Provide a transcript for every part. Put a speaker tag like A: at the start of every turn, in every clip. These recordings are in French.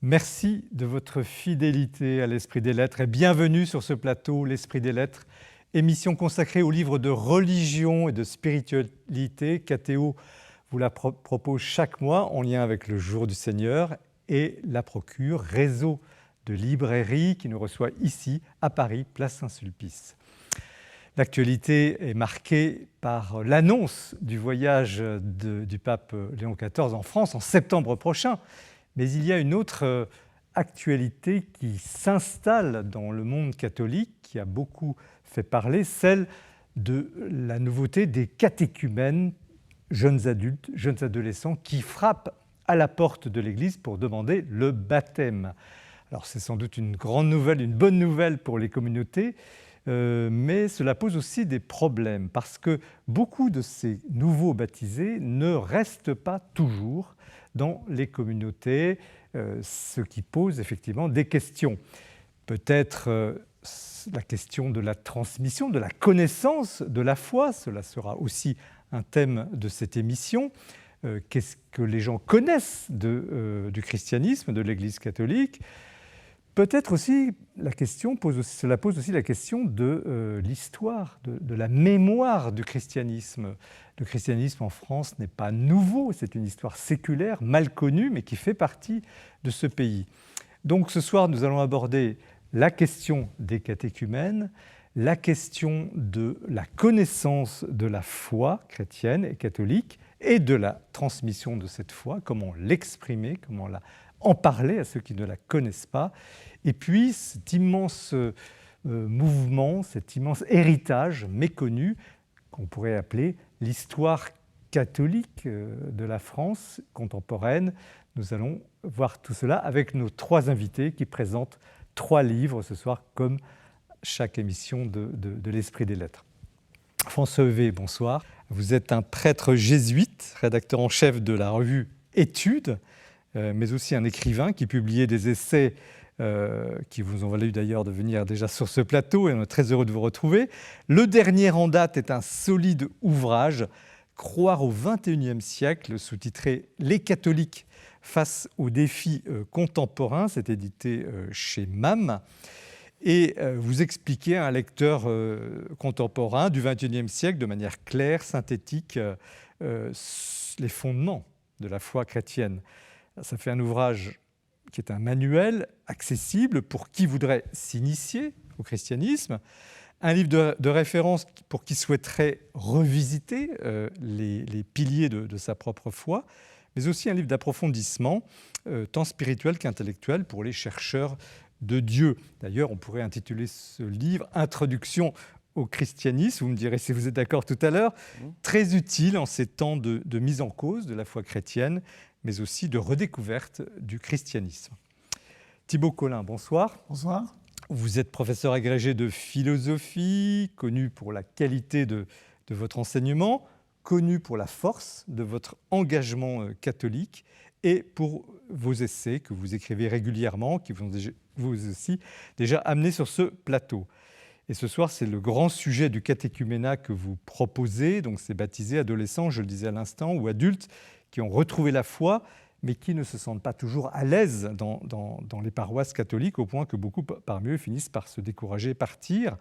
A: Merci de votre fidélité à l'Esprit des Lettres et bienvenue sur ce plateau, l'Esprit des Lettres, émission consacrée aux livres de religion et de spiritualité. KTO vous la propose chaque mois en lien avec le Jour du Seigneur et la Procure, réseau de librairies qui nous reçoit ici à Paris, place Saint-Sulpice. L'actualité est marquée par l'annonce du voyage du pape Léon XIV en France en septembre prochain. Mais il y a une autre actualité qui s'installe dans le monde catholique, qui a beaucoup fait parler, celle de la nouveauté des catéchumènes, jeunes adultes, jeunes adolescents, qui frappent à la porte de l'Église pour demander le baptême. Alors c'est sans doute une grande nouvelle, une bonne nouvelle pour les communautés, mais cela pose aussi des problèmes, parce que beaucoup de ces nouveaux baptisés ne restent pas toujours dans les communautés, ce qui pose effectivement des questions. Peut-être la question de la transmission, de la connaissance de la foi, cela sera aussi un thème de cette émission. Qu'est-ce que les gens connaissent du christianisme, de l'Église catholique ? Peut-être aussi, cela pose aussi la question de l'histoire, de la mémoire du christianisme. Le christianisme en France n'est pas nouveau, c'est une histoire séculaire, mal connue, mais qui fait partie de ce pays. Donc ce soir, nous allons aborder la question des catéchumènes, la question de la connaissance de la foi chrétienne et catholique et de la transmission de cette foi, comment l'exprimer, comment en parler à ceux qui ne la connaissent pas. Et puis cet immense mouvement, cet immense héritage méconnu qu'on pourrait appeler l'histoire catholique de la France contemporaine. Nous allons voir tout cela avec nos trois invités qui présentent 3 livres ce soir, comme chaque émission de l'Esprit des Lettres. François Hevet, bonsoir. Vous êtes un prêtre jésuite, rédacteur en chef de la revue Études, mais aussi un écrivain qui publiait des essais qui vous ont valu d'ailleurs de venir déjà sur ce plateau, et on est très heureux de vous retrouver. Le dernier en date est un solide ouvrage, Croire au XXIe siècle, sous-titré « Les catholiques face aux défis contemporains », c'est édité chez MAM. Et vous expliquez à un lecteur contemporain du XXIe siècle, de manière claire, synthétique, les fondements de la foi chrétienne. Ça fait un ouvrage qui est un manuel accessible pour qui voudrait s'initier au christianisme, un livre de référence pour qui souhaiterait revisiter les piliers de sa propre foi, mais aussi un livre d'approfondissement, tant spirituel qu'intellectuel, pour les chercheurs de Dieu. D'ailleurs, on pourrait intituler ce livre « Introduction au christianisme », vous me direz si vous êtes d'accord tout à l'heure, très utile en ces temps de mise en cause de la foi chrétienne, mais aussi de redécouverte du christianisme. Thibaut Collin, bonsoir.
B: Bonsoir.
A: Vous êtes professeur agrégé de philosophie, connu pour la qualité de votre enseignement, connu pour la force de votre engagement catholique et pour vos essais que vous écrivez régulièrement, qui vous ont aussi déjà amené sur ce plateau. Et ce soir, c'est le grand sujet du catéchuménat que vous proposez, donc c'est baptisés, adolescents, je le disais à l'instant, ou adultes qui ont retrouvé la foi, mais qui ne se sentent pas toujours à l'aise dans les paroisses catholiques, au point que beaucoup parmi eux finissent par se décourager et partir.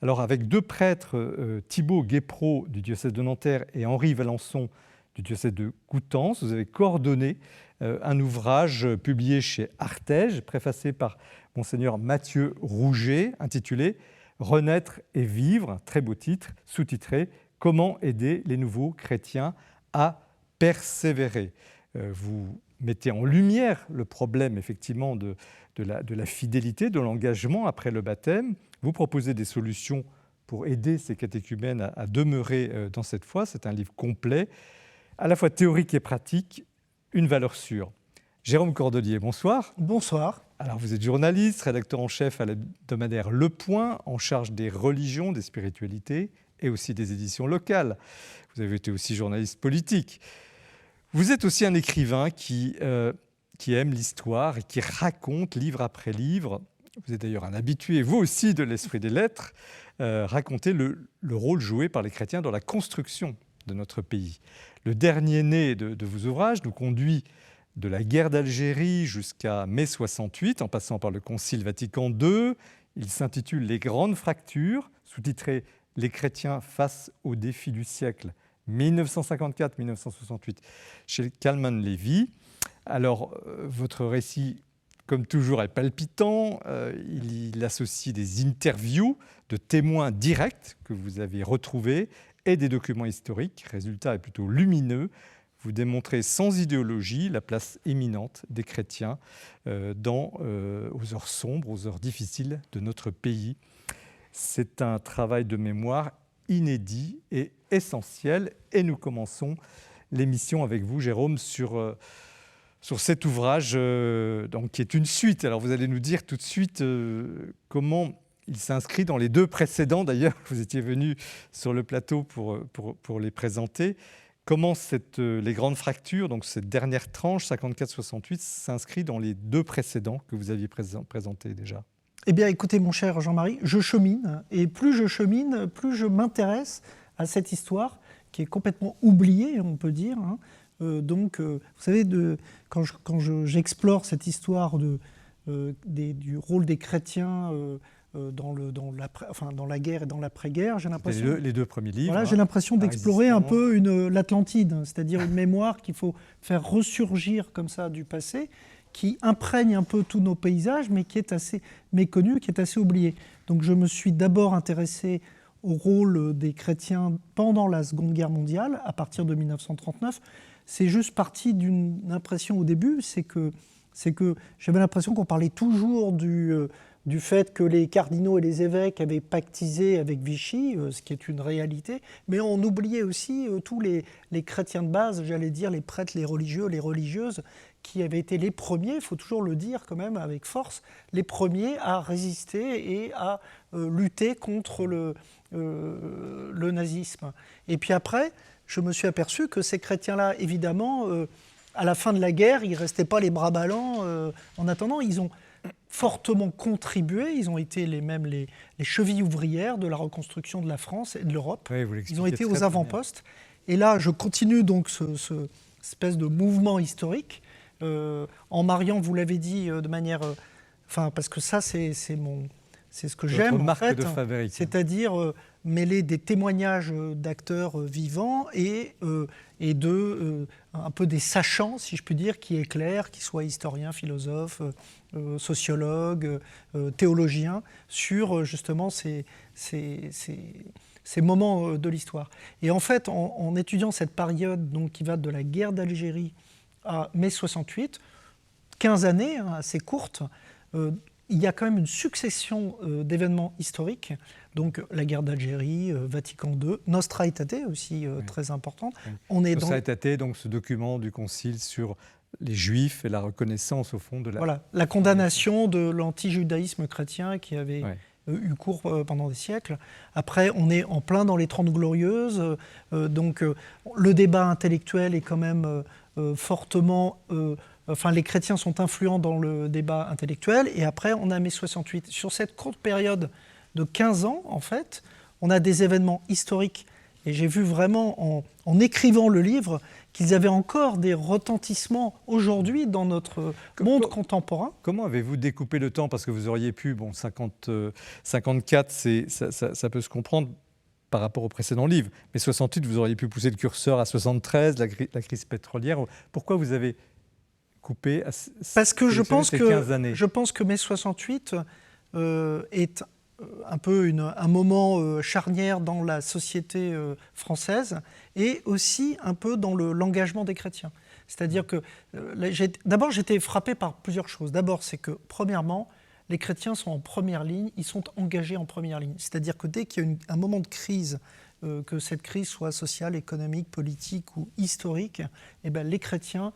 A: Alors avec 2 prêtres, Thibaut Guépraud du diocèse de Nanterre et Henri Valençon du diocèse de Coutances, vous avez coordonné un ouvrage publié chez Artege, préfacé par Monseigneur Mathieu Rouget, intitulé « Renaître et vivre », très beau titre, sous-titré « Comment aider les nouveaux chrétiens à persévérer ». Vous mettez en lumière le problème effectivement de la fidélité, de l'engagement après le baptême. Vous proposez des solutions pour aider ces catéchumènes à demeurer dans cette foi. C'est un livre complet, à la fois théorique et pratique, une valeur sûre. Jérôme Cordelier, bonsoir.
B: Bonsoir.
A: Alors vous êtes journaliste, rédacteur en chef à l'hebdomadaire Le Point, en charge des religions, des spiritualités et aussi des éditions locales. Vous avez été aussi journaliste politique. Vous êtes aussi un écrivain qui aime l'histoire et qui raconte livre après livre. Vous êtes d'ailleurs un habitué, vous aussi, de l'Esprit des Lettres, raconter le rôle joué par les chrétiens dans la construction de notre pays. Le dernier né de vos ouvrages nous conduit de la guerre d'Algérie jusqu'à mai 68, en passant par le Concile Vatican II. Il s'intitule « Les grandes fractures », sous-titré « Les chrétiens face aux défis du siècle 1954-1968 » chez Kalman Levy. Alors, votre récit, comme toujours, est palpitant. Il associe des interviews de témoins directs que vous avez retrouvés et des documents historiques. Le résultat est plutôt lumineux. Vous démontrez sans idéologie la place éminente des chrétiens aux heures sombres, aux heures difficiles de notre pays. C'est un travail de mémoire inédit et essentiel. Et nous commençons l'émission avec vous, Jérôme, sur cet ouvrage qui est une suite. Alors vous allez nous dire tout de suite comment il s'inscrit dans les deux précédents. D'ailleurs, vous étiez venu sur le plateau pour les présenter. Comment les grandes fractures, donc cette dernière tranche, 54-68, s'inscrit dans les deux précédents que vous aviez présentés déjà?
B: Eh bien, écoutez, mon cher Jean-Marie, je chemine. Et plus je chemine, plus je m'intéresse à cette histoire qui est complètement oubliée, on peut dire. Vous savez, quand j'explore cette histoire du rôle des chrétiens dans la guerre et dans l'après-guerre, j'ai l'impression...
A: Les deux premiers livres.
B: Voilà, j'ai l'impression d'explorer un peu l'Atlantide, c'est-à-dire une mémoire qu'il faut faire ressurgir comme ça du passé, qui imprègne un peu tous nos paysages, mais qui est assez méconnu, qui est assez oublié. Donc je me suis d'abord intéressé au rôle des chrétiens pendant la Seconde Guerre mondiale, à partir de 1939. C'est juste parti d'une impression au début, c'est que j'avais l'impression qu'on parlait toujours du fait que les cardinaux et les évêques avaient pactisé avec Vichy, ce qui est une réalité, mais on oubliait aussi tous les chrétiens de base, j'allais dire les prêtres, les religieux, les religieuses, qui avaient été les premiers, il faut toujours le dire quand même avec force, les premiers à résister et à lutter contre le nazisme. Et puis après, je me suis aperçu que ces chrétiens-là, évidemment, à la fin de la guerre, ils ne restaient pas les bras ballants. En attendant, ils ont fortement contribué, ils ont été les chevilles ouvrières de la reconstruction de la France et de l'Europe.
A: Oui,
B: ils ont été aux avant-postes. Et là, je continue donc cette espèce de mouvement historique, en mariant, vous l'avez dit, de manière... parce que ça, c'est ce que j'aime, en fait, c'est-à-dire mêler des témoignages d'acteurs vivants et un peu des sachants, si je puis dire, qui éclairent, qu'ils soient historiens, philosophes, sociologues, théologiens, sur justement ces moments de l'histoire. Et en fait, en étudiant cette période donc, qui va de la guerre d'Algérie à mai 68, 15 années, assez courtes, il y a quand même une succession d'événements historiques, donc la guerre d'Algérie, Vatican II, Nostra Aetate aussi très importante.
A: Oui. Nostra Aetate, donc ce document du Concile sur les Juifs et la reconnaissance au fond de la...
B: Voilà, la condamnation de l'anti-judaïsme chrétien qui avait eu cours pendant des siècles. Après, on est en plein dans les 30 Glorieuses, donc le débat intellectuel est quand même fortement... les chrétiens sont influents dans le débat intellectuel, et après, on a mai 68. Sur cette courte période de 15 ans, en fait, on a des événements historiques, et j'ai vu vraiment, en écrivant le livre, qu'ils avaient encore des retentissements aujourd'hui dans notre monde contemporain.
A: Comment avez-vous découpé le temps? Parce que vous auriez pu, 54, ça peut se comprendre par rapport au précédent livre, mais 68, vous auriez pu pousser le curseur à 73, la crise pétrolière. Pourquoi vous avez coupé
B: Parce que je pense
A: que
B: mai 68 est un peu un moment charnière dans la société française et aussi un peu dans l'engagement des chrétiens. C'est-à-dire que d'abord j'étais frappé par plusieurs choses. D'abord, c'est que premièrement, les chrétiens sont en première ligne, ils sont engagés en première ligne. C'est-à-dire que dès qu'il y a un moment de crise, que cette crise soit sociale, économique, politique ou historique, les chrétiens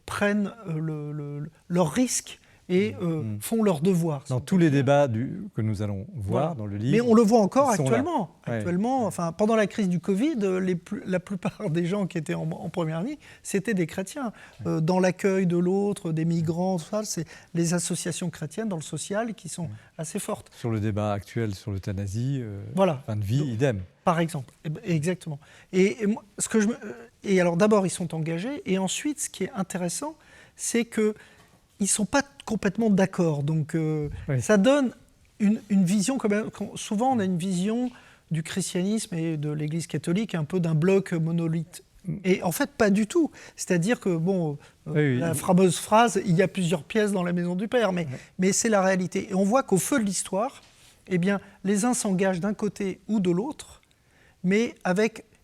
B: prennent leur risque et font leur devoir.
A: Dans tous les débats que nous allons voir dans le livre.
B: Mais on le voit encore actuellement.
A: Ouais.
B: Enfin, pendant la crise du Covid, la plupart des gens qui étaient en première ligne, c'était des chrétiens. Dans l'accueil de l'autre, des migrants, tout ça, c'est les associations chrétiennes dans le social qui sont assez fortes.
A: Sur le débat actuel sur l'euthanasie,
B: voilà.
A: fin de vie, idem.
B: Par exemple, exactement. Et alors d'abord, ils sont engagés, et ensuite, ce qui est intéressant, c'est qu'ils ne sont pas complètement d'accord. Donc ça donne une vision, quand même. Souvent, on a une vision du christianisme et de l'Église catholique un peu d'un bloc monolithe. Et en fait, pas du tout. C'est-à-dire que, la fameuse phrase « il y a plusieurs pièces dans la maison du Père », mais c'est la réalité. Et on voit qu'au feu de l'histoire, eh bien, les uns s'engagent d'un côté ou de l'autre, mais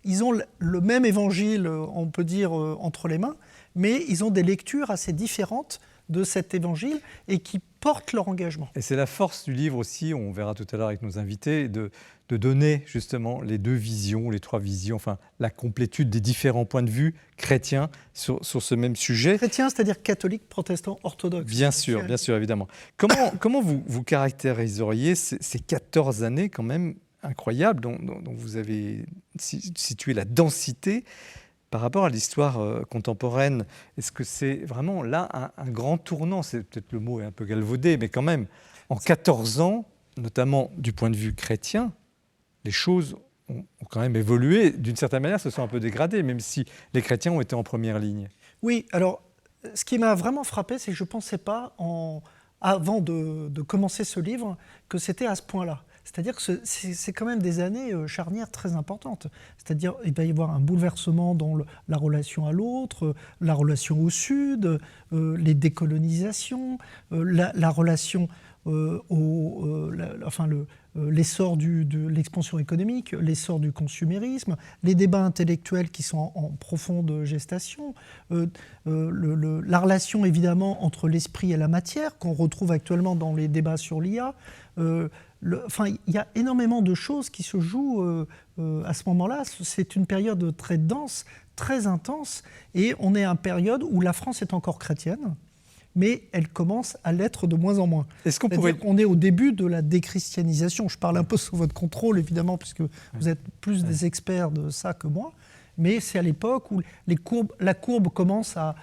B: ils ont le même évangile, on peut dire, entre les mains, mais ils ont des lectures assez différentes de cet évangile et qui portent leur engagement.
A: Et c'est la force du livre aussi, on verra tout à l'heure avec nos invités, de donner justement les deux visions, les trois visions, enfin la complétude des différents points de vue chrétiens sur ce même sujet.
B: Chrétien, c'est-à-dire catholique, protestant, orthodoxe.
A: Bien sûr, évidemment. Comment vous caractériseriez ces 14 années quand même incroyables dont vous avez situé la densité par rapport à l'histoire contemporaine? Est-ce que c'est vraiment là un grand tournant? C'est peut-être, le mot est un peu galvaudé, mais quand même, en 14 ans, notamment du point de vue chrétien, les choses ont quand même évolué. D'une certaine manière, se sont un peu dégradées, même si les chrétiens ont été en première ligne.
B: Oui, alors, ce qui m'a vraiment frappé, c'est que je ne pensais pas, avant de commencer ce livre, que c'était à ce point-là. C'est-à-dire que c'est quand même des années charnières très importantes. C'est-à-dire qu'il va y avoir un bouleversement dans la relation à l'autre, la relation au Sud, les décolonisations, la relation l'essor de l'expansion économique, l'essor du consumérisme, les débats intellectuels qui sont en profonde gestation, la relation évidemment entre l'esprit et la matière qu'on retrouve actuellement dans les débats sur l'IA. Il y a énormément de choses qui se jouent à ce moment-là. C'est une période très dense, très intense, et on est à une période où la France est encore chrétienne, mais elle commence à l'être de moins en moins. On est au début de la déchristianisation. Je parle un peu sous votre contrôle, évidemment, puisque vous êtes plus des experts de ça que moi, mais c'est à l'époque où la courbe commence à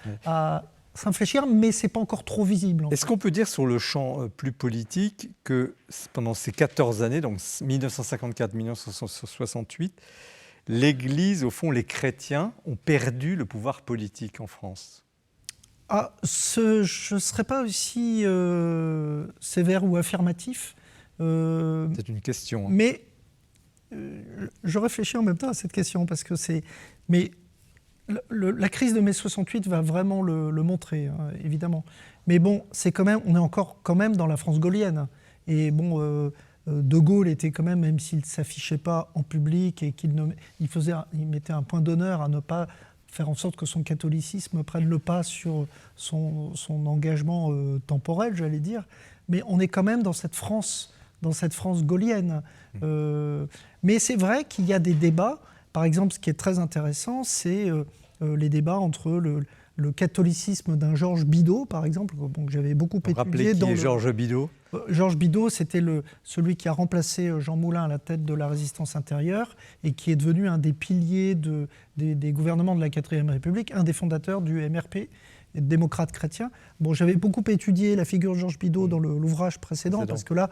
B: s'infléchir, mais ce n'est pas encore trop visible.
A: Est-ce qu'on peut dire sur le champ plus politique que pendant ces 14 années, donc 1954-1968, l'Église, au fond, les chrétiens ont perdu le pouvoir politique en France?
B: Je ne serais pas aussi sévère ou affirmatif.
A: C'est une question.
B: Mais je réfléchis en même temps à cette question, parce que Mais la crise de mai 68 va vraiment le montrer, évidemment. Mais bon, on est encore quand même dans la France gaulienne. Et bon, De Gaulle était quand même s'il ne s'affichait pas en public et qu'il mettait un point d'honneur à ne pas faire en sorte que son catholicisme prenne le pas sur son engagement temporel, j'allais dire. Mais on est quand même dans cette France gaulienne. Mais c'est vrai qu'il y a des débats. Par exemple, ce qui est très intéressant, c'est les débats entre le catholicisme d'un Georges Bidault, par exemple, que j'avais beaucoup étudié.
A: Rappelez qui est Georges Bidault.
B: Georges Bidault, c'était celui qui a remplacé Jean Moulin à la tête de la Résistance intérieure et qui est devenu un des piliers des gouvernements de la 4e République, un des fondateurs du MRP, démocrate chrétien. Bon, j'avais beaucoup étudié la figure de Georges Bidault dans l'ouvrage précédent, parce que là,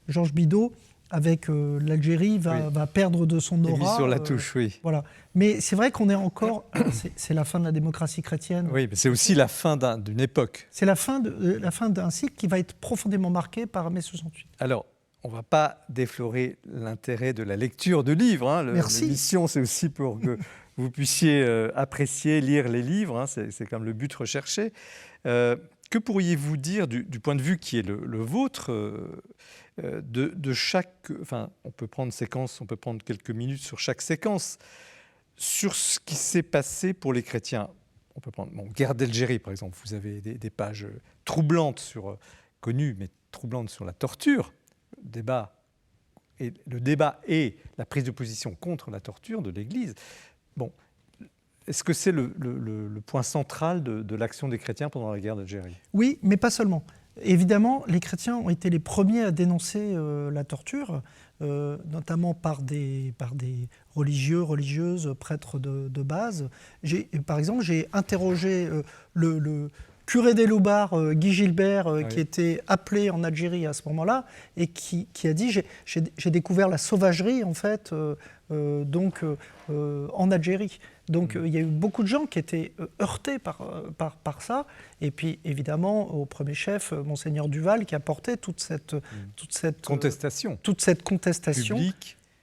B: Georges Bidault, avec l'Algérie, va perdre de son aura.
A: Il mise sur la touche, oui.
B: Voilà. Mais c'est vrai qu'on est encore... c'est la fin de la démocratie chrétienne.
A: Oui, mais c'est aussi la fin d'une époque.
B: C'est la fin d'un cycle qui va être profondément marqué par mai 68.
A: Alors, on ne va pas déflorer l'intérêt de la lecture de livres.
B: Merci.
A: L'émission, c'est aussi pour que vous puissiez apprécier, lire les livres. C'est quand même le but recherché. Que pourriez-vous dire du point de vue qui est le vôtre de chaque... Enfin, on peut prendre séquence, on peut prendre quelques minutes sur chaque séquence, sur ce qui s'est passé pour les chrétiens. On peut prendre guerre d'Algérie, par exemple. Vous avez des pages troublantes connues, mais troublantes sur la torture. Le débat et la prise de position contre la torture de l'Église. Bon, est-ce que c'est le point central de l'action des chrétiens pendant la guerre d'Algérie?
B: Oui, mais pas seulement. Évidemment, les chrétiens ont été les premiers à dénoncer la torture, notamment par des religieux, religieuses, prêtres de base. Par exemple, j'ai interrogé le curé des Loubards, Guy Gilbert, qui était appelé en Algérie à ce moment-là, et qui a dit j'ai découvert la sauvagerie, en fait, en Algérie. Donc il y a eu beaucoup de gens qui étaient heurtés par ça. Et puis évidemment, au premier chef, Monseigneur Duval, qui a porté toute cette
A: contestation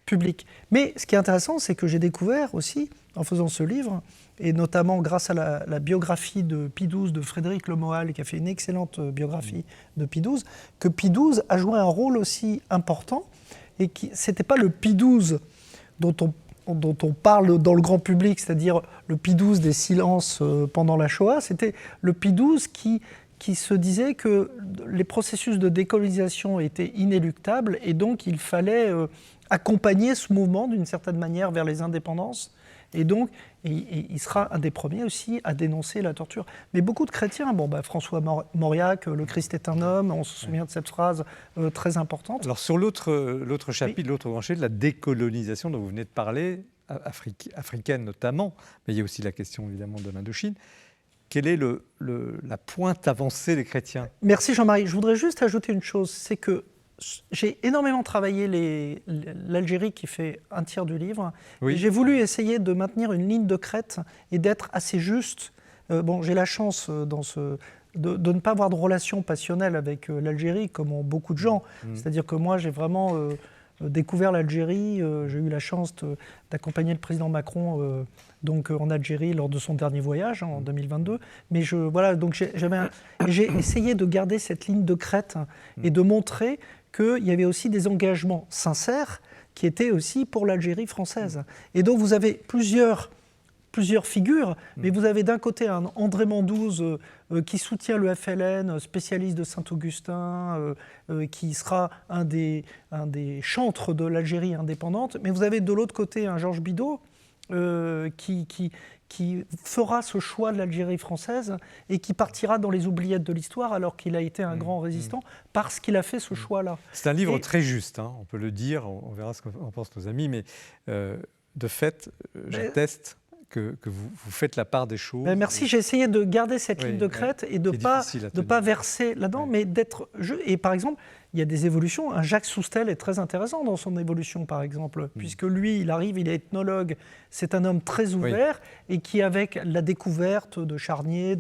B: publique. Mais ce qui est intéressant, c'est que j'ai découvert aussi, en faisant ce livre, et notamment grâce à la biographie de Pie XII de Frédéric Le Moal, qui a fait une excellente biographie de Pie XII, que Pie XII a joué un rôle aussi important, et ce n'était pas le Pie XII dont on parle dans le grand public, c'est-à-dire le Pie XII des silences pendant la Shoah, c'était le Pie XII qui se disait que les processus de décolonisation étaient inéluctables et donc il fallait accompagner ce mouvement d'une certaine manière vers les indépendances. Et donc, il sera un des premiers aussi à dénoncer la torture. Mais beaucoup de chrétiens, François Mauriac, le Christ est un homme, on se souvient de cette phrase très importante.
A: Alors sur l'autre chapitre, l'autre branché de la décolonisation dont vous venez de parler, africaine notamment, mais il y a aussi la question évidemment de l'Indochine, quelle est la pointe avancée des chrétiens ?
B: Merci Jean-Marie. Je voudrais juste ajouter une chose, c'est que j'ai énormément travaillé l'Algérie qui fait un tiers du livre. Oui. Et j'ai voulu essayer de maintenir une ligne de crête et d'être assez juste. J'ai la chance de ne pas avoir de relation passionnelle avec l'Algérie comme ont beaucoup de gens. C'est-à-dire que moi j'ai vraiment découvert l'Algérie. J'ai eu la chance d'accompagner le président Macron en Algérie lors de son dernier voyage en 2022. Mais j'ai essayé de garder cette ligne de crête et de montrer qu'il y avait aussi des engagements sincères qui étaient aussi pour l'Algérie française. Et donc vous avez plusieurs figures, mais vous avez d'un côté un André Mandouze qui soutient le FLN, spécialiste de Saint-Augustin, qui sera un des chantres de l'Algérie indépendante, mais vous avez de l'autre côté un Georges Bidault qui fera ce choix de l'Algérie française et qui partira dans les oubliettes de l'histoire alors qu'il a été un grand résistant parce qu'il a fait ce choix-là.
A: C'est un livre très juste, on peut le dire, on verra ce qu'en pensent nos amis, mais de fait, j'atteste que vous faites la part des choses.
B: Merci, j'ai essayé de garder cette ligne de crête et de ne pas verser là-dedans, mais d'être... Et par exemple, il y a des évolutions. Un Jacques Soustel est très intéressant dans son évolution, par exemple, puisque lui, il arrive, il est ethnologue, c'est un homme très ouvert et qui, avec la découverte de Charnier,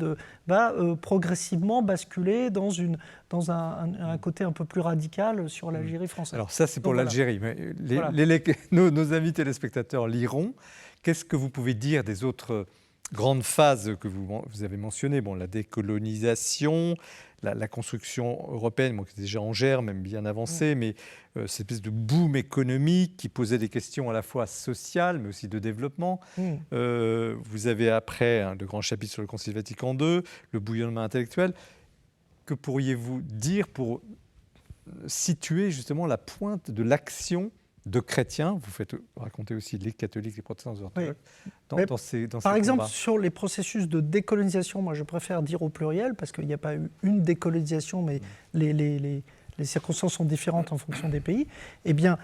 B: va progressivement basculer dans un côté un peu plus radical sur l'Algérie française.
A: Alors ça, c'est pour l'Algérie. Mais nos amis téléspectateurs liront. Qu'est-ce que vous pouvez dire des autres grandes phases que vous avez mentionnées ? La décolonisation, la construction européenne, qui est déjà en germe, même bien avancée, mais cette espèce de boom économique qui posait des questions à la fois sociales, mais aussi de développement. Vous avez après de grands chapitres sur le Concile Vatican II, le bouillonnement intellectuel. Que pourriez-vous dire pour situer justement la pointe de l'action de chrétiens? Vous faites raconter aussi les catholiques, les protestants, les orthodoxes dans ces
B: Par exemple,
A: combats.
B: sur les processus de décolonisation, moi je préfère dire au pluriel parce qu'il n'y a pas eu une décolonisation, mais les circonstances sont différentes en fonction des pays. Eh bien,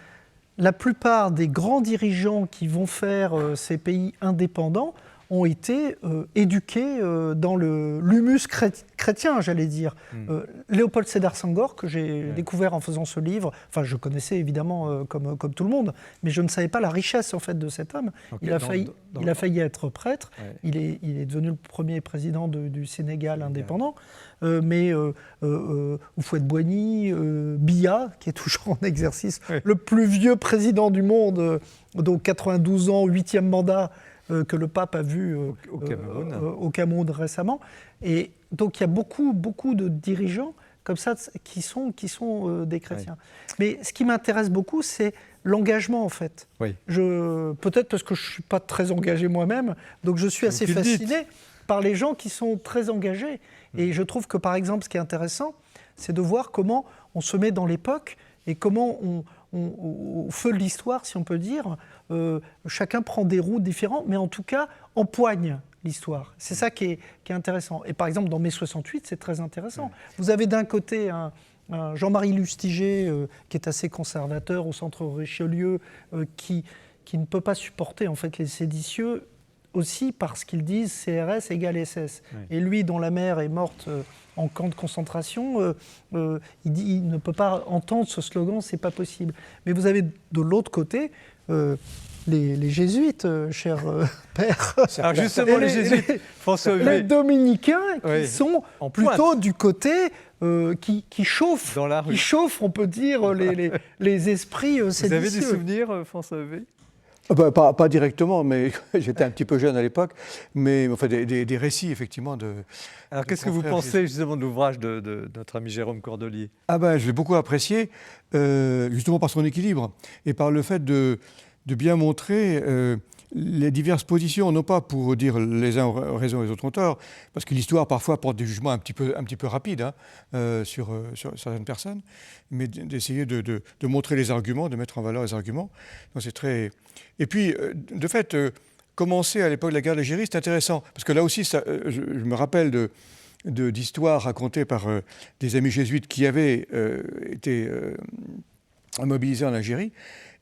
B: la plupart des grands dirigeants qui vont faire ces pays indépendants ont été éduqués dans l'humus chrétien, j'allais dire. Léopold Sédar Senghor, que j'ai découvert en faisant ce livre, enfin je connaissais évidemment comme tout le monde, mais je ne savais pas la richesse en fait de cet homme. Okay, il a failli être prêtre, il est devenu le premier président du Sénégal indépendant, mais Houphouët-Boigny, Biya, qui est toujours en exercice, le plus vieux président du monde, donc 92 ans, 8e mandat, que le pape a vu au Cameroun récemment. Et donc il y a beaucoup de dirigeants comme ça qui sont des chrétiens. Mais ce qui m'intéresse beaucoup, c'est l'engagement en fait. Peut-être parce que je ne suis pas très engagé moi-même, donc je suis assez fasciné par les gens qui sont très engagés. Et je trouve que par exemple, ce qui est intéressant, c'est de voir comment on se met dans l'époque et comment au feu de l'histoire, si on peut dire, chacun prend des routes différentes, mais en tout cas empoigne l'histoire. C'est ça qui est intéressant. Et par exemple, dans mai 68, c'est très intéressant. Vous avez d'un côté un Jean-Marie Lustiger, qui est assez conservateur au centre Richelieu, qui ne peut pas supporter en fait les séditieux, aussi parce qu'ils disent CRS égale SS. Oui. Et lui, dont la mère est morte en camp de concentration, il ne peut pas entendre ce slogan, c'est pas possible. Mais vous avez de l'autre côté les jésuites, cher père.
A: Alors justement, les jésuites, François
B: les dominicains qui sont plutôt du côté qui chauffent, qui chauffent, on peut dire, les esprits séditieux.
A: Vous avez des souvenirs, François Heuvet ?
C: Pas directement, mais j'étais un petit peu jeune à l'époque, mais enfin des récits effectivement de.
A: Alors qu'est-ce que vous pensez justement de l'ouvrage de notre ami Jérôme Cordelier ?
C: Je l'ai beaucoup apprécié, justement par son équilibre et par le fait de bien montrer les diverses positions, non pas pour dire les uns ont raison et les autres ont tort, parce que l'histoire parfois porte des jugements un petit peu rapides sur certaines personnes, mais d'essayer de montrer les arguments, de mettre en valeur les arguments. Donc c'est très... Et puis, de fait, commencer à l'époque de la guerre d'Algérie, c'est intéressant, parce que là aussi, je me rappelle d'histoires racontées par des amis jésuites qui avaient été mobilisés en Algérie,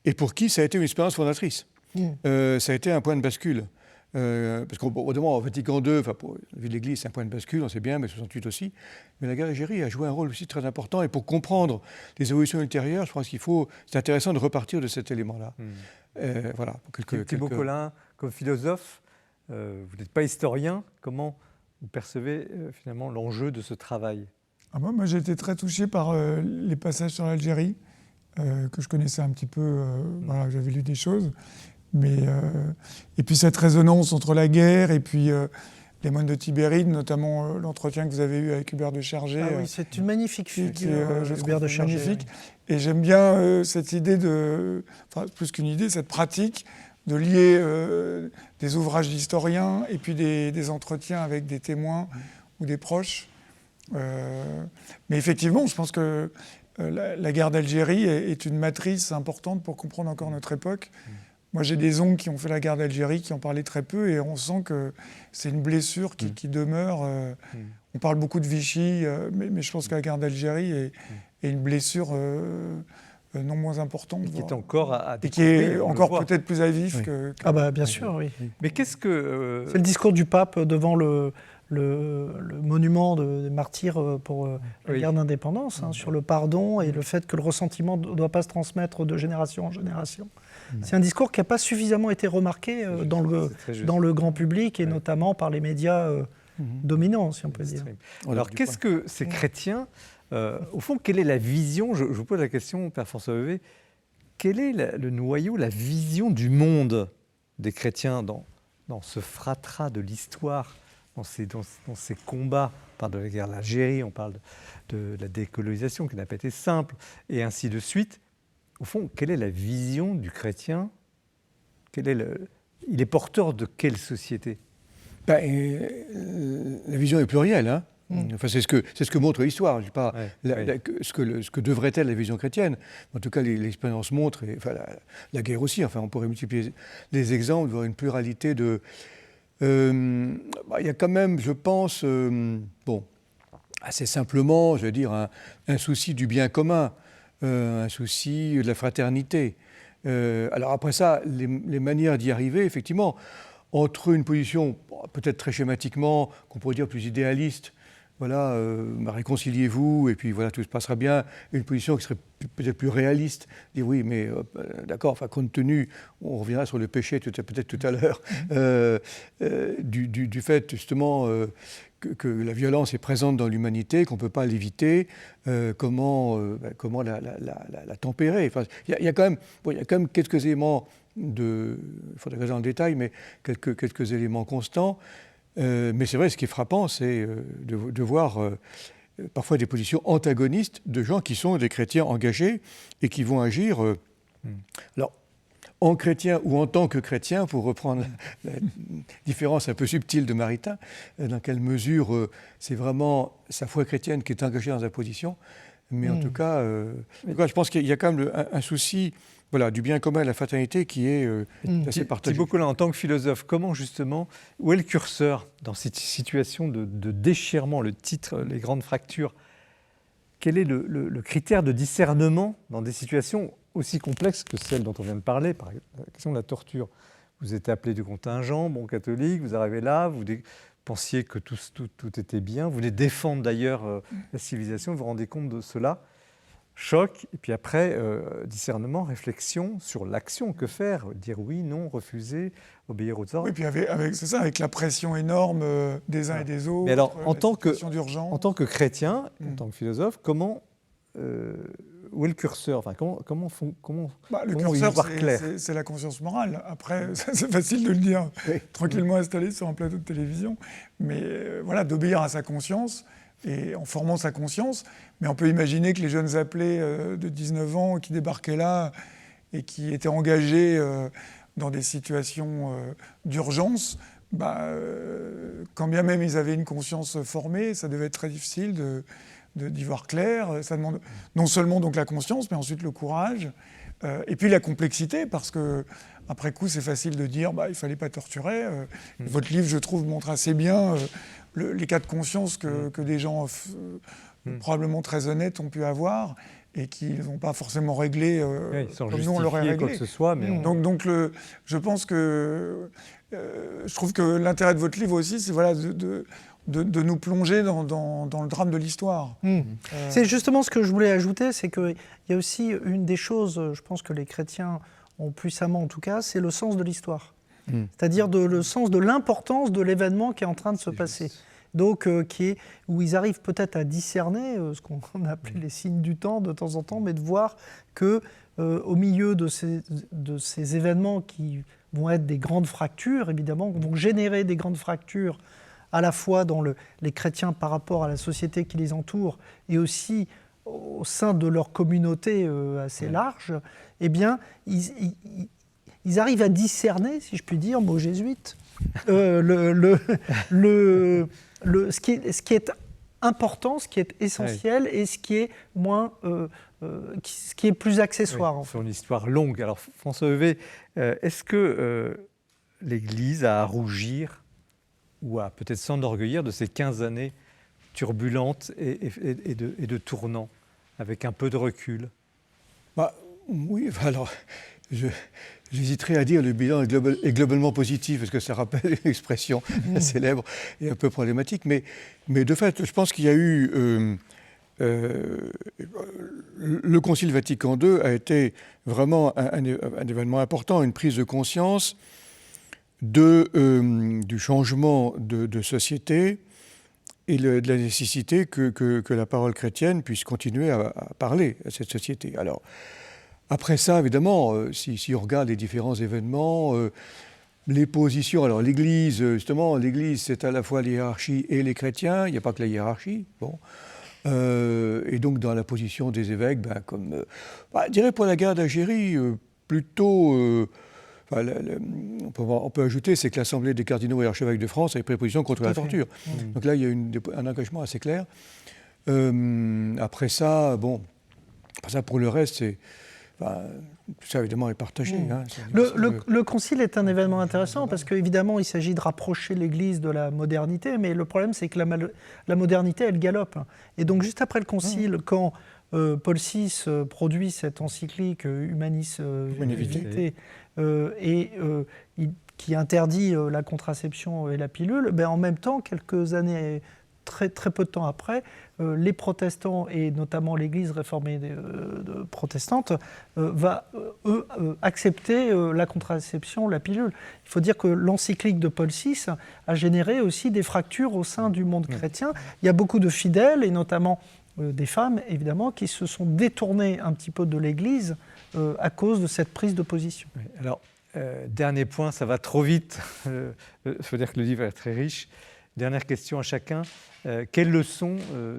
C: et pour qui ça a été une expérience fondatrice. Ça a été un point de bascule. Parce qu'au Vatican II, pour la vie de l'Église, c'est un point de bascule, on sait bien, mais 68 aussi. Mais la guerre d'Algérie a joué un rôle aussi très important. Et pour comprendre les évolutions ultérieures, je pense c'est intéressant de repartir de cet élément-là. Voilà.
A: Thibaut Collin, comme philosophe, vous n'êtes pas historien. Comment vous percevez finalement l'enjeu de ce travail ?
D: Moi, j'ai été très touché par les passages sur l'Algérie, que je connaissais un petit peu, j'avais lu des choses. Et puis cette résonance entre la guerre et puis les moines de Tibéride, notamment l'entretien que vous avez eu avec Hubert de Chargé.
B: Oui, c'est une magnifique figure, Hubert de Chargé.
D: Magnifique. Oui. Et j'aime bien cette idée plus qu'une idée, cette pratique de lier des ouvrages d'historiens et puis des entretiens avec des témoins ou des proches. Mais effectivement, je pense que la guerre d'Algérie est une matrice importante pour comprendre encore notre époque. Moi, j'ai des oncles qui ont fait la guerre d'Algérie, qui en parlaient très peu, et on sent que c'est une blessure qui demeure. On parle beaucoup de Vichy, mais je pense que la guerre d'Algérie est une blessure non moins importante.
A: Et qui est encore à
D: et qui est encore peut-être plus à vif que...
B: bien sûr, oui.
A: Mais qu'est-ce que...
B: C'est le discours du pape devant le monument des martyrs pour la guerre d'indépendance, sur le pardon et le fait que le ressentiment ne doit pas se transmettre de génération en génération. C'est un discours qui n'a pas suffisamment été remarqué dans le grand public et notamment par les médias dominants, si on peut dire.
A: Alors qu'est-ce que ces chrétiens, au fond, quelle est la vision, je vous pose la question, Père François Heuvet, quel est le noyau, la vision du monde des chrétiens dans ce fratras de l'histoire, dans ces combats? On parle de la guerre d'Algérie, on parle de la décolonisation qui n'a pas été simple, et ainsi de suite. Au fond, quelle est la vision du chrétien ? Il est porteur de quelle société ?
C: La vision est plurielle. Enfin, c'est ce que montre l'histoire. Je ne dis pas ce que devrait être la vision chrétienne. En tout cas, l'expérience montre, et la guerre aussi. Enfin, on pourrait multiplier les exemples, voir une pluralité de... Il y a quand même, je pense, assez simplement, je veux dire, un souci du bien commun. Un souci de la fraternité. Alors après ça, les manières d'y arriver, effectivement, entre une position, peut-être très schématiquement, qu'on pourrait dire plus idéaliste, réconciliez-vous, et puis voilà, tout se passera bien, une position qui serait peut-être plus réaliste, dire oui, mais d'accord, compte tenu, on reviendra sur le péché peut-être tout à l'heure, du fait justement... Que la violence est présente dans l'humanité, qu'on ne peut pas l'éviter, comment la tempérer. Il y a quand même quelques éléments il faudrait regarder dans le détail, mais quelques éléments constants. Mais c'est vrai, ce qui est frappant, c'est de voir parfois des positions antagonistes de gens qui sont des chrétiens engagés et qui vont agir... Alors, en chrétien ou en tant que chrétien, pour reprendre la différence un peu subtile de Maritain, dans quelle mesure c'est vraiment sa foi chrétienne qui est engagée dans sa position. Mais en tout cas, je pense qu'il y a quand même un souci voilà, du bien commun et de la fraternité qui est assez partagé.
A: Thibaut Collin, en tant que philosophe, comment justement, où est le curseur dans cette situation de déchirement, le titre, les grandes fractures? Quel est le critère de discernement dans des situations aussi complexes que celles dont on vient de parler, par exemple la question de la torture? Vous êtes appelé du contingent, bon catholique, vous arrivez là, vous pensiez que tout était bien, vous voulez défendre d'ailleurs la civilisation, vous vous rendez compte de cela. Choc, et puis après, discernement, réflexion sur l'action, que faire? Dire oui, non, refuser, obéir aux ordres.
D: Oui, puis avec la pression énorme des uns et des autres,
A: mais alors, en tant que chrétien, en tant que philosophe, comment, où est le curseur? Enfin, comment
D: le
A: comment
D: curseur,
A: y voir clair?
D: c'est la conscience morale. Après, c'est facile de le dire tranquillement installé sur un plateau de télévision, mais voilà, d'obéir à sa conscience, et en formant sa conscience. Mais on peut imaginer que les jeunes appelés de 19 ans qui débarquaient là et qui étaient engagés dans des situations d'urgence, quand bien même ils avaient une conscience formée, ça devait être très difficile d'y voir clair. Ça demande non seulement donc la conscience, mais ensuite le courage, et puis la complexité, parce que après coup, c'est facile de dire il fallait pas torturer. Votre livre, je trouve, montre assez bien les cas de conscience que des gens probablement très honnêtes ont pu avoir et qu'ils n'ont pas forcément réglé
A: sans
D: comme nous on l'aurait réglé.
A: Quoi que ce soit, mais
D: donc je pense que je trouve que l'intérêt de votre livre aussi, c'est voilà, de nous plonger dans le drame de l'histoire.
B: C'est justement ce que je voulais ajouter, c'est qu'il y a aussi une des choses, je pense que les chrétiens ont puissamment en tout cas, c'est le sens de l'histoire. C'est-à-dire le sens de l'importance de l'événement qui est en train de se passer. Donc, où ils arrivent peut-être à discerner ce qu'on appelait les signes du temps de temps en temps, mais de voir qu'au milieu de ces événements qui vont être des grandes fractures, évidemment, vont générer des grandes fractures à la fois dans les chrétiens par rapport à la société qui les entoure et aussi au sein de leur communauté assez large, eh bien, ils arrivent à discerner, si je puis dire, mot jésuite, ce qui est important, ce qui est essentiel et ce qui est moins, ce qui est plus accessoire.
A: C'est une histoire longue. Alors François Heuvet, est-ce que l'Église a à rougir ou à peut-être s'enorgueillir de ces 15 années turbulentes et de tournants, avec un peu de recul?
C: Oui, alors j'hésiterais à dire le bilan est globalement positif, parce que ça rappelle une expression célèbre et un peu problématique. Mais de fait, je pense qu'il y a eu... le Concile Vatican II a été vraiment un événement important, une prise de conscience du changement de société et de la nécessité que la parole chrétienne puisse continuer à parler à cette société. Alors, après ça, évidemment, si on regarde les différents événements, les positions... Alors l'Église, justement, l'Église, c'est à la fois la hiérarchie et les chrétiens. Il n'y a pas que la hiérarchie. Bon. Et donc, dans la position des évêques, comme... je dirais pour la guerre d'Algérie, plutôt... on peut ajouter, c'est que l'Assemblée des cardinaux et archevêques de France avait pris position contre la torture. Donc là, il y a un engagement assez clair. Après ça, pour le reste, c'est... tout ça, évidemment, est partagé.
B: Le concile est un événement intéressant parce qu'évidemment, il s'agit de rapprocher l'Église de la modernité, mais le problème, c'est que la modernité, elle galope. Et donc, juste après le concile, quand Paul VI produit cette encyclique Humanis Vitae, qui interdit la contraception et la pilule, en même temps, quelques années, très, très peu de temps après, les protestants et notamment l'Église réformée protestante va, accepter la contraception, la pilule. Il faut dire que l'encyclique de Paul VI a généré aussi des fractures au sein du monde chrétien. Il y a beaucoup de fidèles, et notamment des femmes, évidemment, qui se sont détournés un petit peu de l'Église à cause de cette prise de position.
A: Oui, alors, dernier point, ça va trop vite. Il faut dire que le livre est très riche. Dernière question à chacun. Quelle leçon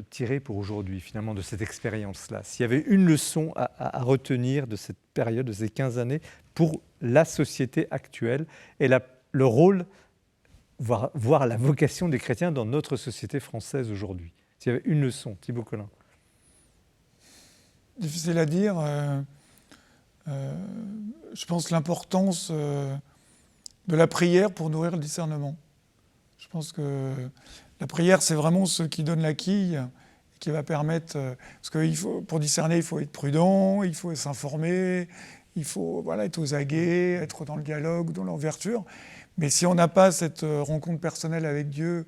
A: tirer pour aujourd'hui, finalement, de cette expérience-là? S'il y avait une leçon à retenir de cette période, de ces 15 années, pour la société actuelle et le rôle, voire la vocation des chrétiens dans notre société française aujourd'hui. S'il y avait une leçon, Thibaut Collin.
D: Difficile à dire. je pense, l'importance de la prière pour nourrir le discernement. Je pense que la prière, c'est vraiment ce qui donne la quille, qui va permettre... parce que pour discerner, il faut être prudent, il faut s'informer, il faut être aux aguets, être dans le dialogue, dans l'ouverture. Mais si on n'a pas cette rencontre personnelle avec Dieu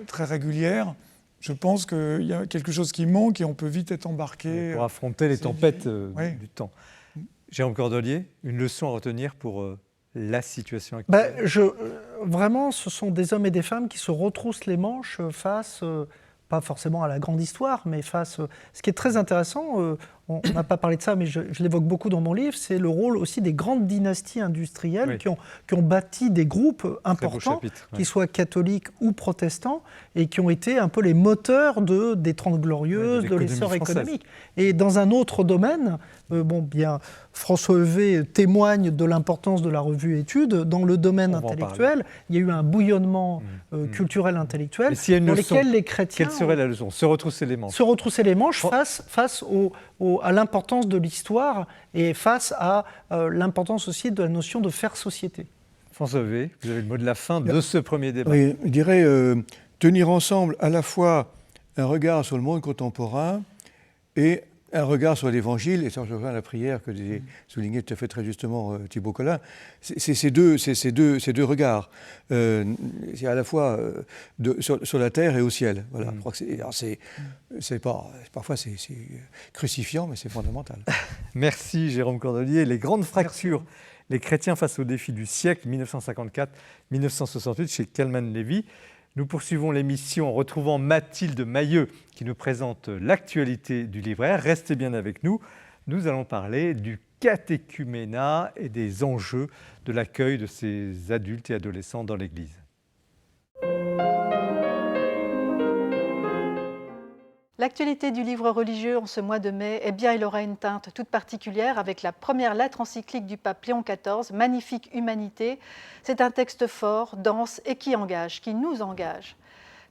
D: très régulière, je pense qu'il y a quelque chose qui manque et on peut vite être embarqué.
A: Pour affronter les tempêtes du temps. Jérôme Cordelier, une leçon à retenir pour la situation actuelle?
B: Vraiment, ce sont des hommes et des femmes qui se retroussent les manches face, pas forcément à la grande histoire, mais face... ce qui est très intéressant, on n'a pas parlé de ça, mais je l'évoque beaucoup dans mon livre, c'est le rôle aussi des grandes dynasties industrielles qui ont bâti des groupes importants, qu'ils soient catholiques ou protestants, et qui ont été un peu les moteurs des Trente Glorieuses, de l'essor économique. Et dans un autre domaine, François Heuvet témoigne de l'importance de la revue Études. Dans le domaine intellectuel, il y a eu un bouillonnement culturel intellectuel dans lequel les chrétiens...
A: Quelle serait la leçon? Se retrousser les manches.
B: Se retrousser les manches face à l'importance de l'histoire et face à l'importance aussi de la notion de faire société.
A: François Heuvet, vous avez le mot de la fin de ce premier débat.
C: Oui, je dirais tenir ensemble à la fois un regard sur le monde contemporain et un regard sur l'Évangile, et ça je rejoins à la prière que soulignait tout à fait très justement Thibaut Collin. C'est ces deux regards, c'est à la fois sur la terre et au ciel. Voilà. Je crois que parfois c'est crucifiant, mais c'est fondamental.
A: Merci Jérôme Cordelier. Les grandes fractures, les chrétiens face aux défis du siècle, 1954-1968, chez Kalman Levy. Nous poursuivons l'émission en retrouvant Mathilde Mailleux qui nous présente l'actualité du livraire. Restez bien avec nous. Nous allons parler du catéchuménat et des enjeux de l'accueil de ces adultes et adolescents dans l'Église.
E: L'actualité du livre religieux en ce mois de mai, elle aura une teinte toute particulière avec la première lettre encyclique du pape Léon XIV, Magnifique Humanité. C'est un texte fort, dense et qui nous engage.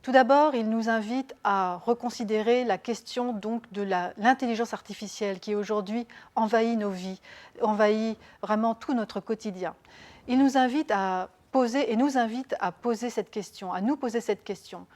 E: Tout d'abord, il nous invite à reconsidérer la question donc de l'intelligence artificielle qui aujourd'hui envahit nos vies, envahit vraiment tout notre quotidien. Il nous invite à poser cette question, à nous poser cette question.